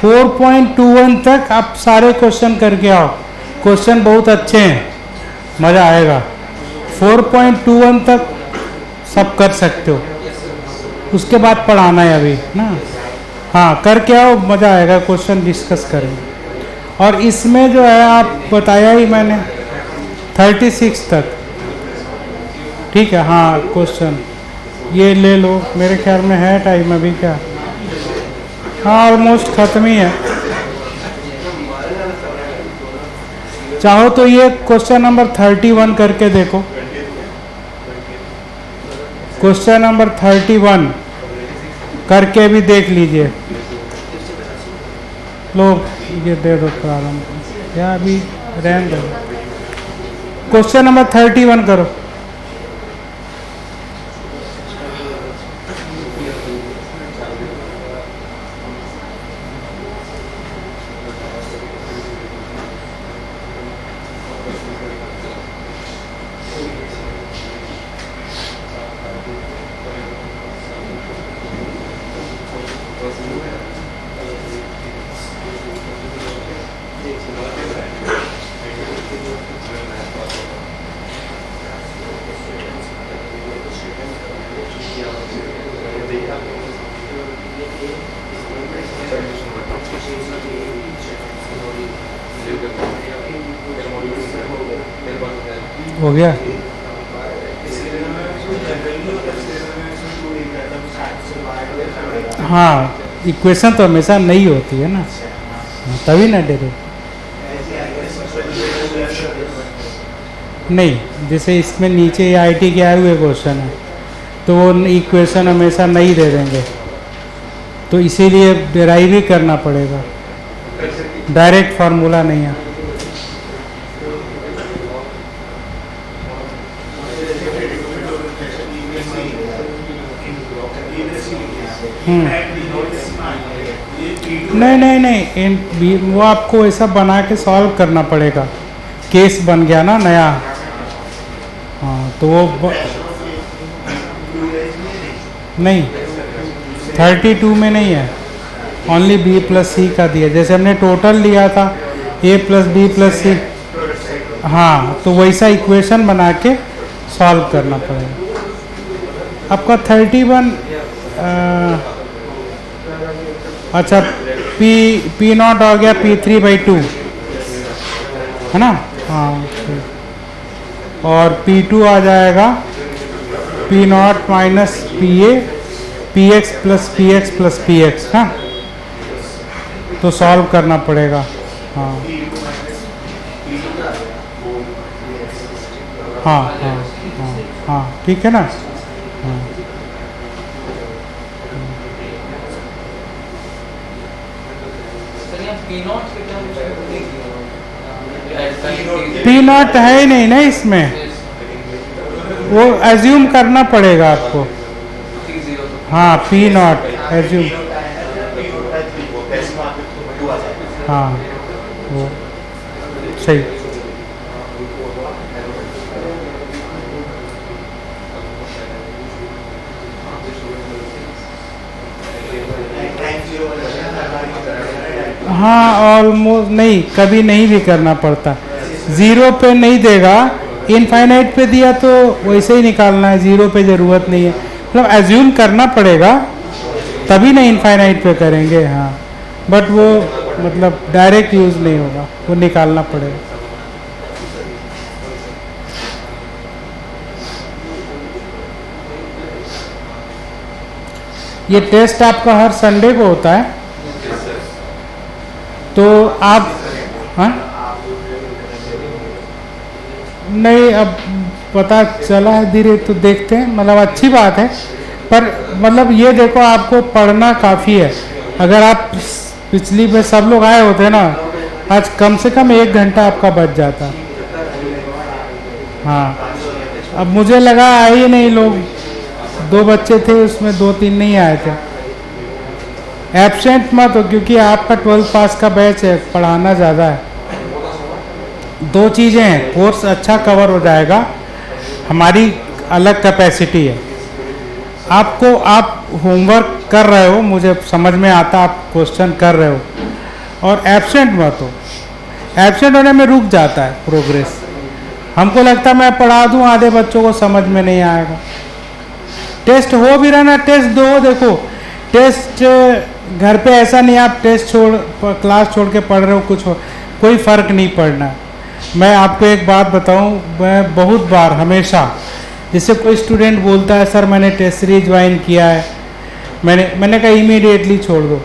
4.21 तक आप सारे क्वेश्चन करके आओ, क्वेश्चन बहुत अच्छे हैं, मज़ा आएगा। 4.21 तक सब कर सकते हो, उसके बाद पढ़ाना है अभी ना। हाँ करके आओ, मज़ा आएगा, क्वेश्चन डिस्कस करेंगे। और इसमें जो है आप बताया ही मैंने 36 तक, ठीक है। हाँ क्वेश्चन ये ले लो, मेरे ख्याल में है टाइम अभी क्या, हाँ ऑलमोस्ट ख़त्म ही है। चाहो तो ये क्वेश्चन नंबर 31 करके देखो, क्वेश्चन नंबर 31 करके भी देख लीजिए। लो ये दे दो प्रारंभ, या अभी रहने दो। क्वेश्चन नंबर 31 करो। हो गया। हाँ इक्वेशन तो हमेशा नहीं होती है ना, तभी ना डरे। नहीं, जैसे इसमें नीचे आईटी के आए हुए क्वेश्चन है तो वो इक्वेशन हमेशा नहीं दे देंगे, तो इसीलिए डेराइव ही करना पड़ेगा, डायरेक्ट फार्मूला नहीं है। नहीं नहीं नहीं, वो आपको ऐसा बना के सॉल्व करना पड़ेगा, केस बन गया ना नया। हाँ तो वो नहीं 32 में नहीं है, ओनली बी प्लस सी का दिया, जैसे हमने टोटल लिया था ए प्लस बी प्लस सी। हाँ तो वैसा इक्वेशन बना के सॉल्व करना पड़ेगा। आपका 31 अच्छा पी नॉट हो गया P3/2 है ना। हाँ और P2 आ जाएगा P0 minus PA PX plus PX plus PX। हाँ तो सॉल्व करना पड़ेगा। हाँ हाँ हाँ हाँ हाँ ठीक है ना। हाँ P0 है ही नहीं ना इसमें, वो एज्यूम करना पड़ेगा आपको। हाँ P0 एज्यूम, हाँ वो सही। हाँ ऑलमोस्ट नहीं, कभी नहीं भी करना पड़ता, ज़ीरो पे नहीं देगा, इनफाइनाइट पे दिया तो वैसे ही निकालना है, ज़ीरो पे ज़रूरत नहीं है, मतलब एज्यूम करना पड़ेगा तभी ना इनफाइनाइट पे करेंगे। हाँ बट वो मतलब डायरेक्ट यूज़ नहीं होगा, वो निकालना पड़ेगा। ये टेस्ट आपका हर संडे को होता है, तो आप हाँ नहीं अब पता चला है धीरे, तो देखते हैं, मतलब अच्छी बात है, पर मतलब ये देखो आपको पढ़ना काफ़ी है। अगर आप पिछली में सब लोग आए होते ना, आज कम से कम 1 घंटा आपका बच जाता। हाँ अब मुझे लगा आए ही नहीं लोग, 2 बच्चे थे उसमें 2-3 नहीं आए थे। एब्सेंट मत हो, क्योंकि आपका 12 पास का बैच है, पढ़ाना ज़्यादा है। 2 चीज़ें हैं, कोर्स अच्छा कवर हो जाएगा, हमारी अलग कैपेसिटी है, आपको आप होमवर्क कर रहे हो, मुझे समझ में आता, आप क्वेश्चन कर रहे हो, और एब्सेंट मत हो। एब्सेंट होने में रुक जाता है प्रोग्रेस। हमको लगता है मैं पढ़ा दूं, आधे बच्चों को समझ में नहीं आएगा। टेस्ट हो भी रहा ना, टेस्ट दो। देखो टेस्ट घर पे ऐसा नहीं आप टेस्ट क्लास छोड़ के पढ़ रहे हो, कुछ हो, कोई फ़र्क नहीं पड़ना। मैं आपको एक बात बताऊं, मैं बहुत बार हमेशा, जैसे कोई स्टूडेंट बोलता है सर मैंने टेस्ट सीरीज ज्वाइन किया है, मैंने कहा इमीडिएटली छोड़ दो।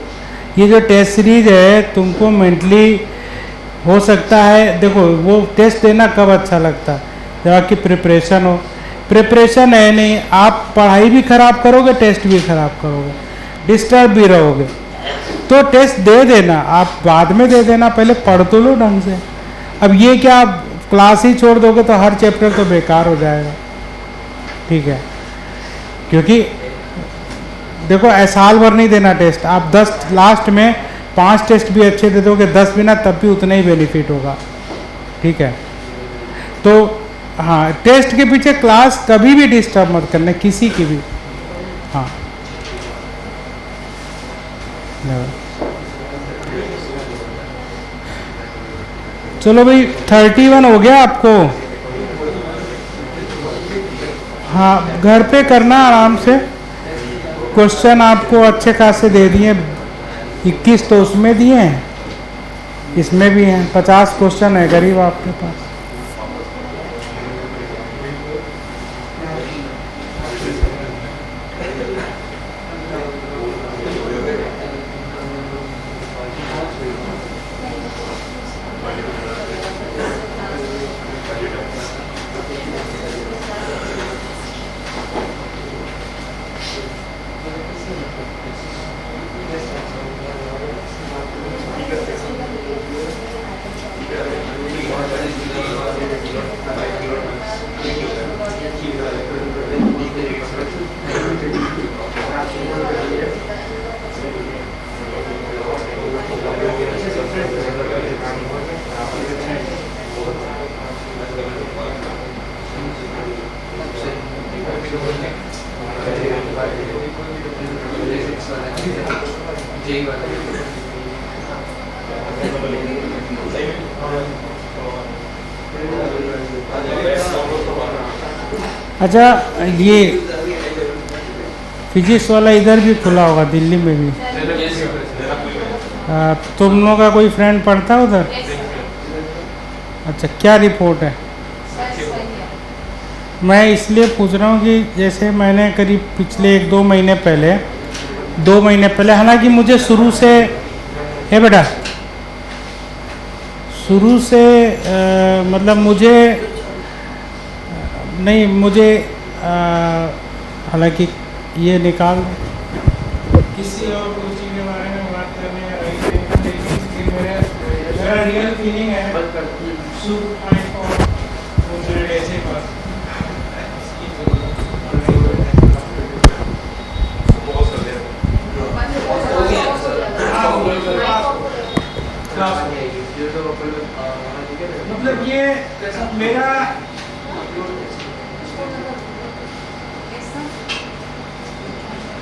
ये जो टेस्ट सीरीज है तुमको मेंटली हो सकता है, देखो वो टेस्ट देना कब अच्छा लगता है, जब आपकी प्रिपरेशन हो। प्रिपरेशन है नहीं, आप पढ़ाई भी ख़राब करोगे, टेस्ट भी ख़राब करोगे, डिस्टर्ब भी रहोगे। तो टेस्ट दे देना, आप बाद में दे देना, पहले पढ़ तो लो ढंग से। अब ये क्या आप क्लास ही छोड़ दोगे तो हर चैप्टर तो बेकार हो जाएगा, ठीक है। क्योंकि देखो साल भर नहीं देना टेस्ट, आप 10 लास्ट में 5 टेस्ट भी अच्छे दे दोगे, 10 भी ना, तब भी उतना ही बेनिफिट होगा, ठीक है। तो हाँ, टेस्ट के पीछे क्लास कभी भी डिस्टर्ब मत करना, किसी की भी। हाँ चलो भाई 31 हो गया आपको। हाँ घर पे करना आराम से। क्वेश्चन आपको अच्छे खासे दे दिए, 21 तो उसमें दिए हैं, इसमें भी हैं, 50 क्वेश्चन है गरीब आपके पास। अच्छा ये फिजिक्स वाला इधर भी खुला होगा, दिल्ली में भी। तुम लोगों का कोई फ्रेंड पढ़ता है उधर? अच्छा क्या रिपोर्ट है? मैं इसलिए पूछ रहा हूँ कि जैसे मैंने करीब पिछले 1-2 महीने पहले, 2 महीने पहले, हालांकि मुझे शुरू से है बेटा, शुरू से मतलब मुझे नहीं, मुझे हालांकि ये निकाल किसी और चीज़ के बारे में बात करने या लेकिन मेरा रियल फीलिंग है ऐसे पर मतलब ये मेरा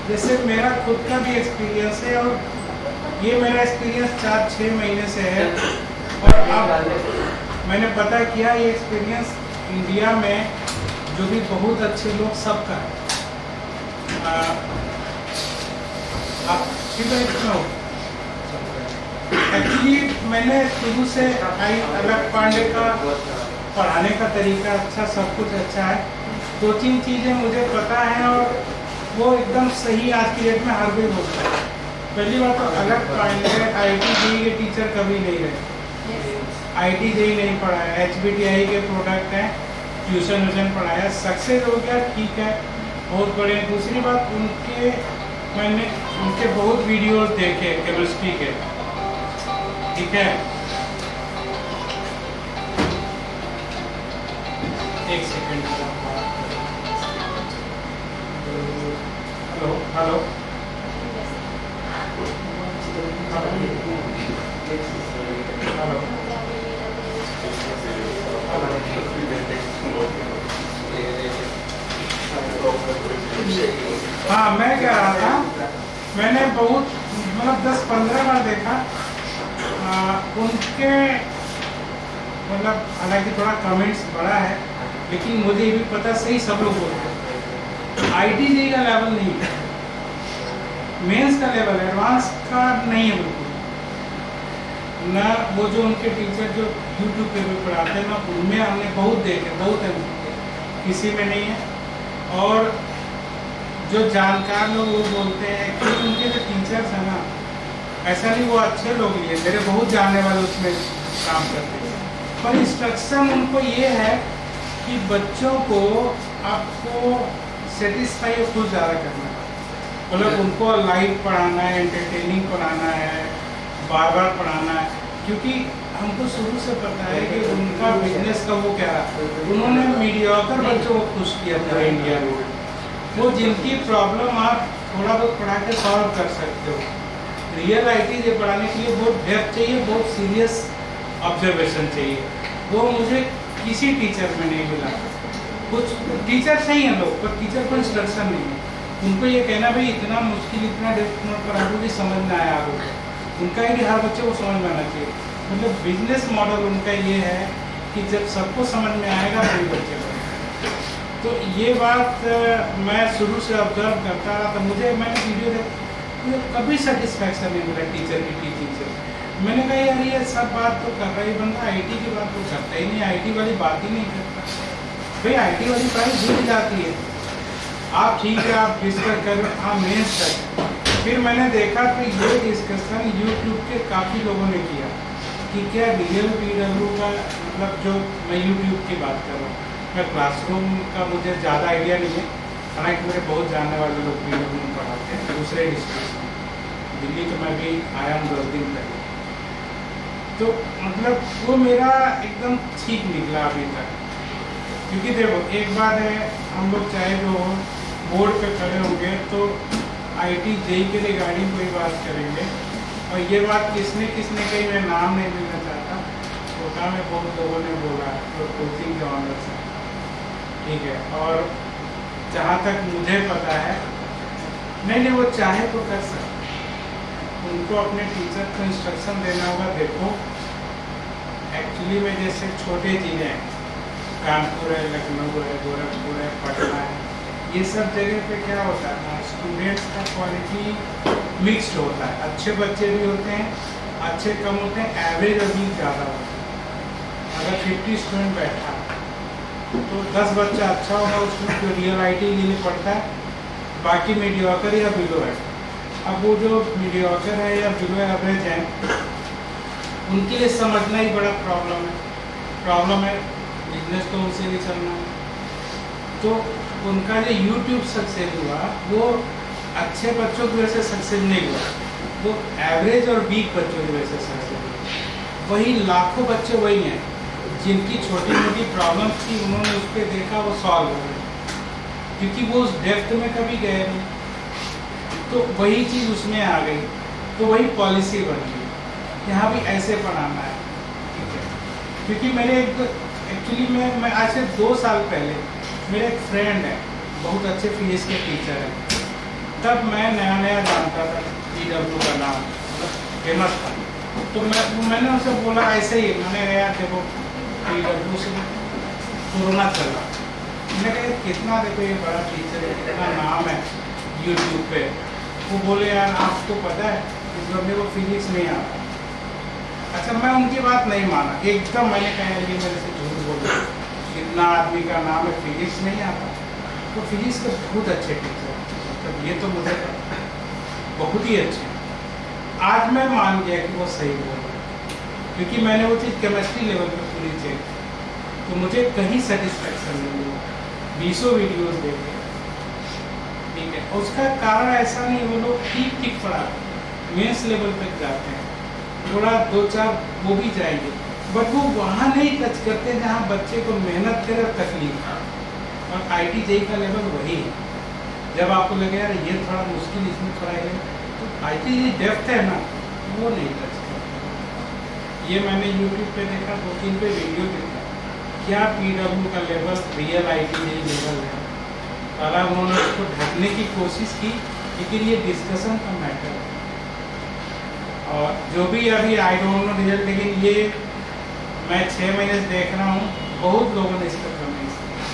जैसे मेरा खुद का भी एक्सपीरियंस है, और ये मेरा एक्सपीरियंस 4-6 महीने से है। और अब मैंने पता किया ये एक्सपीरियंस इंडिया में जो भी बहुत अच्छे लोग सबका है। आप ठीक है इसमें हो। एक्चुअली मैंने शुरू से अलग पांडे का पढ़ाने का तरीका अच्छा, सब कुछ अच्छा है। 2-3 चीज़ें मुझे पता है और वो एकदम सही आज की डेट में हर कोई होता है। पहली बात तो अलग पांडे IIT JEE के टीचर कभी नहीं रहे, IIT JEE नहीं पढ़ाया, HBTI के प्रोडक्ट हैं, ट्यूशन पढ़ाया, सक्सेस हो गया, ठीक है, बहुत बड़े। दूसरी बात मैंने उनके बहुत वीडियोस देखे केमिस्ट्री के, ठीक है। एक सेकंड, हेलो हेलो हेलो, हाँ, मैं कह रहा था, मैंने बहुत मतलब 10-15 बार देखा उनके, मतलब हालांकि थोड़ा कमेंट्स बड़ा है, लेकिन मुझे ये भी पता सही सब लोग बोलते हैं IIT का लेवल नहीं है, मेंस का लेवल है, एडवांस का नहीं है बिल्कुल ना। वो जो उनके टीचर जो यूट्यूब पे भी पढ़ाते हैं ना, उनमें हमने बहुत देखे, बहुत है, किसी में नहीं है। और जो जानकार लोग वो बोलते हैं कि उनके जो टीचर्स हैं ना, ऐसा नहीं वो अच्छे लोग ही हैं, मेरे बहुत जानने वाले उसमें काम करते हैं, पर इंस्ट्रक्शन उनको ये है कि बच्चों को आपको सेटिस्फाई और खुद ज़्यादा करना है, मतलब उनको लाइव पढ़ाना है, एंटरटेनिंग पढ़ाना है, बार बार पढ़ाना है, क्योंकि हमको शुरू से पता है कि उनका बिजनेस का वो क्या है, उन्होंने मीडियोकर बच्चों को खुश किया पूरे इंडिया में, वो जिनकी प्रॉब्लम आप थोड़ा बहुत पढ़ा के सॉल्व कर सकते हो। रियल IIT पढ़ाने के लिए बहुत डेप्थ चाहिए, बहुत सीरियस ऑब्जर्वेशन चाहिए, वो मुझे किसी टीचर में नहीं मिला। कुछ टीचर सही हैं लोग, पर टीचर को इंस्ट्रक्शन नहीं है, उनको ये कहना भाई इतना मुश्किल, इतना डेप्थ नोट पढ़ा दो कि समझ में आया आपको, उनका है कि हर बच्चे को समझ में आना चाहिए। मतलब बिजनेस मॉडल उनका ये है कि जब सबको समझ में आएगा वही बच्चे को। तो ये बात मैं शुरू से ऑब्जर्व करता रहा, तो मैंने वीडियो मुझे कभी सेटिस्फैक्शन नहीं मिला टीचर की टीचिंग से। मैंने कहा यार ये सब बात तो कर रहा ही बंदा, IIT की बात तो करता ही नहीं, IIT वाली बात ही नहीं करता। भाई IIT वाली प्राइस गिर जाती है, आप ठीक है आप डिस्कस कर, हाँ मेंस तक। फिर मैंने देखा कि ये डिस्कशन यूट्यूब के काफ़ी लोगों ने किया कि क्या रियल PW का, मतलब जो मैं यूट्यूब की बात कर रहा हूँ, मैं क्लासरूम का मुझे ज़्यादा आइडिया नहीं है, हालांकि मेरे बहुत जानने वाले लोग PW में पढ़ाते हैं दूसरे डिस्ट्रिक्ट में, दिल्ली तो मैं भी आया हूँ 10 दिन पहले। तो मतलब वो मेरा एकदम ठीक निकला अभी तक, क्योंकि देखो एक बात है, हम लोग चाहे जो बोर्ड पे खड़े होंगे तो IIT JEE के रिगार्डिंग कोई बात करेंगे, और ये बात किसने कही, मैं नाम नहीं लेना चाहता, कोटा में बहुत लोगों ने बोला तो कोचिंग के ऑनर से, ठीक है, और जहाँ तक मुझे पता है नहीं वो चाहे तो कर सकते, उनको अपने टीचर को इंस्ट्रक्शन देना होगा। देखो एक्चुअली में जैसे छोटे ज़िले हैं, कानपुर है, लखनऊ है, गोरखपुर है, पटना है, ये सब जगह पे क्या होता है ना, स्टूडेंट्स का क्वालिटी मिक्स्ड होता है, अच्छे बच्चे भी होते हैं, अच्छे कम होते हैं, एवरेज अभी ज़्यादा होता है। अगर 50 स्टूडेंट बैठा तो 10 बच्चा अच्छा होगा उसमें जो रियल IIT के लिए पढ़ता है, बाकी मीडियोकर या बिलो है। अब वो जो मीडियोकर है या बिलो एवरेज है, उनके लिए समझना ही बड़ा प्रॉब्लम है, बिजनेस तो उनसे नहीं चलना है। तो उनका जो यूट्यूब सक्सेस हुआ वो अच्छे बच्चों की वजह से सक्सेस नहीं हुआ, वो एवरेज और वीक बच्चों की वजह से सक्सेस हुआ। वही लाखों बच्चे वही हैं जिनकी छोटी मोटी प्रॉब्लम थी, उन्होंने उस पर देखा, वो सॉल्व हो गई, क्योंकि वो उस डेप्थ में कभी गए नहीं, तो वही चीज़ उसमें आ गई, तो वही पॉलिसी बन गई, यहाँ भी ऐसे पढ़ाना है, ठीक है। क्योंकि मेरे एक्चुअली मैं आज से 2 साल पहले मेरे एक फ्रेंड है, बहुत अच्छे फिजिक्स के टीचर हैं, तब मैं नया जानता था PW का नाम, मतलब फेमस था, तो मैंने उनसे बोला ऐसे ही, मैंने यार देखो PW से कोरोना चल रहा, मैंने कहा कितना देखो ये बड़ा टीचर है, कितना नाम है यूट्यूब पे। वो बोले यार आपको पता है इस बंदे को फिजिक्स नहीं आता। अच्छा मैं उनकी बात नहीं माना एकदम, मैंने कहा ये मेरे से झूठ बोल रहे, इतना आदमी का नाम है फिजिक्स नहीं आता, तो फिजिक्स के बहुत अच्छे टीचर, मतलब ये तो मुझे बहुत ही अच्छे। आज मैं मान गया कि वो सही बोल रहे, क्योंकि मैंने वो चीज़ केमिस्ट्री लेवल पे पूरी चेक, तो मुझे कहीं सेटिस्फैक्शन नहीं मिला, 20 वीडियोज़ देखे, ठीक है। उसका कारण ऐसा नहीं, वो लोग ठीक पढ़ाते, मेंस लेवल तक जाते हैं, थोड़ा 2-4 वो भी जाएंगे, बट वो वहाँ नहीं टच करते जहाँ बच्चे को मेहनत करे और तकलीफ। और IIT JEE का लेवल वही है, जब आपको लगे यार ये थोड़ा मुश्किल, इसमें थोड़ा है, तो IIT JEE डेप्थ है ना, वो नहीं टच करते। ये मैंने YouTube पे देखा, 2-3 पे वीडियो देखा, क्या PW का level real IIT JEE level है, पहला उन्होंने उसको ढकने की कोशिश की, लेकिन ये डिस्कशन का मैटर है। और जो भी अभी आई डोंट नो रिजल्ट, लेकिन ये मैं 6 महीने से देख रहा हूँ, बहुत लोगों ने इसका कमेंट्स किया।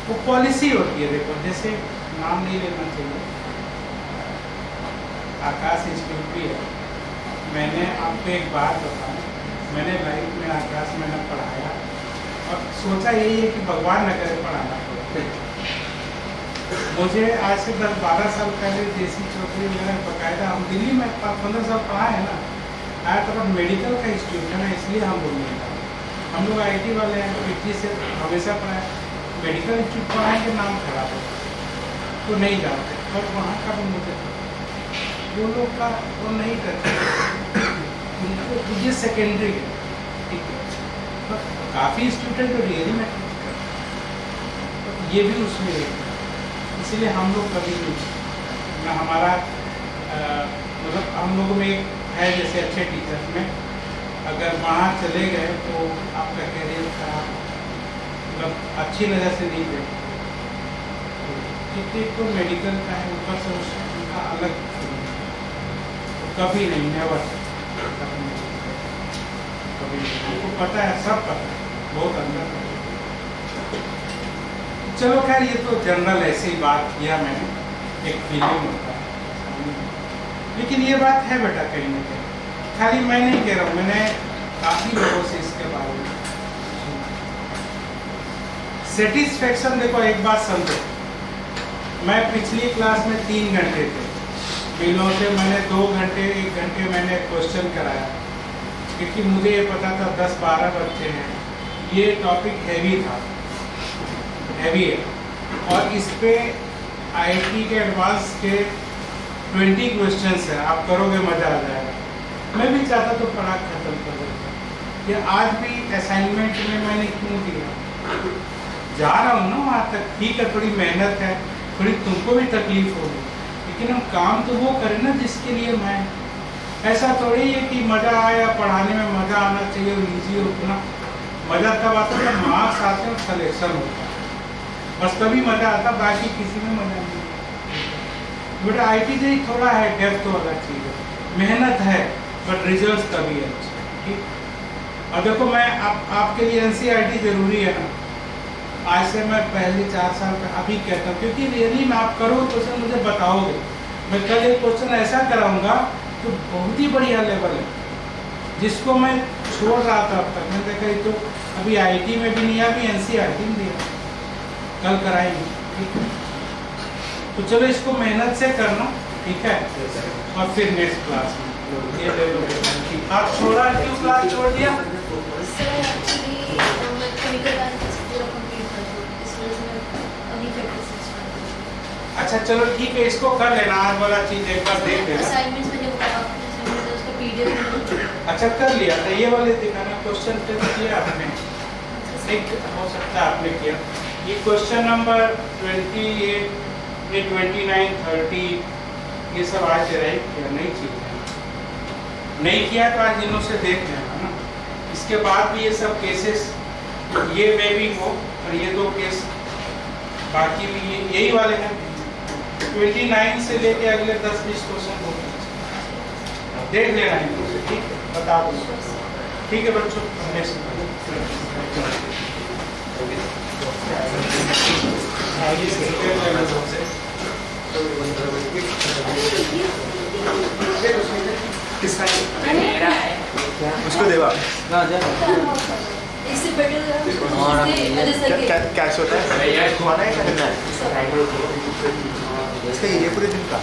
वो पॉलिसी होती है, देखो जैसे नाम नहीं लेना चाहिए, आकाश इंस्टीट्यूट भी है। मैंने आपको एक बात बताऊँ, मैंने लाइफ में आकाश में न पढ़ाया और सोचा यही है कि भगवान न करे पढ़ाना पड़े। मुझे आज से 10-12 साल पहले देसी चौधरी वगैरह बकायदा, हम दिल्ली में 15 साल पढ़ाए हैं ना, आया तो मेडिकल का इंस्टीट्यूट है ना, इसलिए हम लोग नहीं पढ़ाए। हम लोग IT वाले हैं, पीटी से हमेशा पढ़ाए, मेडिकल इंस्टीट्यूट पढ़ाएंगे नाम खराब हो तो नहीं जाते। पर वहाँ का भी मुझे वो लोग का वो नहीं करते, उनको ये सेकेंडरी है, ठीक है। पर काफ़ी स्टूडेंट तो रियली में ये भी उसमें है, इसलिए हम लोग कभी नहीं ना हमारा मतलब हम लोगों में एक है जैसे अच्छे टीचर्स में, अगर वहाँ चले गए तो आपका करियर खराब मतलब अच्छी नज़र से नहीं देखते। एक तो मेडिकल का है, ऊपर से उसका अलग तो कभी नहीं, नेवर कभी नहीं। हमको पता है, सब पता है, बहुत अंदर है। चलो खैर, ये तो जनरल ऐसी बात किया मैंने, एक फीलिंग होता है, लेकिन ये बात है बेटा कहीं ना कहीं, खाली मैं नहीं कह रहा हूँ, मैंने काफ़ी लोगों से इसके बारे में सेटिस्फेक्शन। देखो एक बात समझो, मैं पिछली क्लास में 3 घंटे थे, बिलों से मैंने 2 घंटे 1 घंटे मैंने क्वेश्चन कराया, क्योंकि मुझे ये पता था 10-12 बच्चे हैं, ये टॉपिक हैवी था, हैवी है, और इस पे IT के एडवांस के 20 क्वेश्चंस है, आप करोगे मज़ा आ जाएगा। मैं भी चाहता तो पढ़ा खत्म कर देता, ये आज भी असाइनमेंट में मैंने क्यों दिया, जा रहा हूँ ना वहाँ तक, ठीक है थोड़ी मेहनत है, थोड़ी तुमको भी तकलीफ होगी, लेकिन हम काम तो वो करें ना जिसके लिए मैं, ऐसा थोड़ी है कि मज़ा आया पढ़ाने में, मज़ा आना चाहिए और ईजी उतना मज़ा तब आता है जब मार्क्स आते हैं और सलेक्शन होता है, बस तभी मज़ा आता, बाकी किसी में मज़ा नहीं। बेटा IT से ही थोड़ा है, डेप्थ तो अलग चीज़ है, मेहनत है, बट रिजल्ट तभी अच्छे, ठीक। और देखो मैं आपके लिए NCERT जरूरी है ना, आज से मैं पहले 4 साल का अभी कहता हूँ, क्योंकि रियली में आप करो तो सर मुझे बताओगे, मैं कल एक क्वेश्चन ऐसा कराऊंगा तो बहुत ही बढ़िया लेवल है, जिसको मैं छोड़ रहा था अब तक, मैंने देखा तो अभी IT में भी नहीं, अभी NCERT में दिया, कल कराएंगे, ठीक है। तो चलो इसको मेहनत से करना, ठीक है, और फिर नेक्स्ट क्लास में ये ले लो। आप छोड़ा क्यों, क्लास छोड़ दिया? अच्छा चलो ठीक है, इसको कर लेना, आज वाला चीज एक बार देख लेना। अच्छा कर लिया था, ये वाले दिखाना, क्वेश्चन पे किया आपने, एक हो सकता है आपने किया, ये क्वेश्चन नंबर 28, ये 29, 30, ये सब आज राइट किया, नहीं किया, नहीं किया तो आज इनों से देख लेना ना। इसके बाद भी ये सब केसेस, ये में भी हो और ये 2 केस बाकी भी यही वाले हैं, 29 से लेके अगले 10-20 क्वेश्चन हो देख लेना इनको से, ठीक है, बता दो, ठीक है बच्चों। उसको देवा इससे बेटर कैश होता है, खाना है करना है इसका, ये पूरे दिन का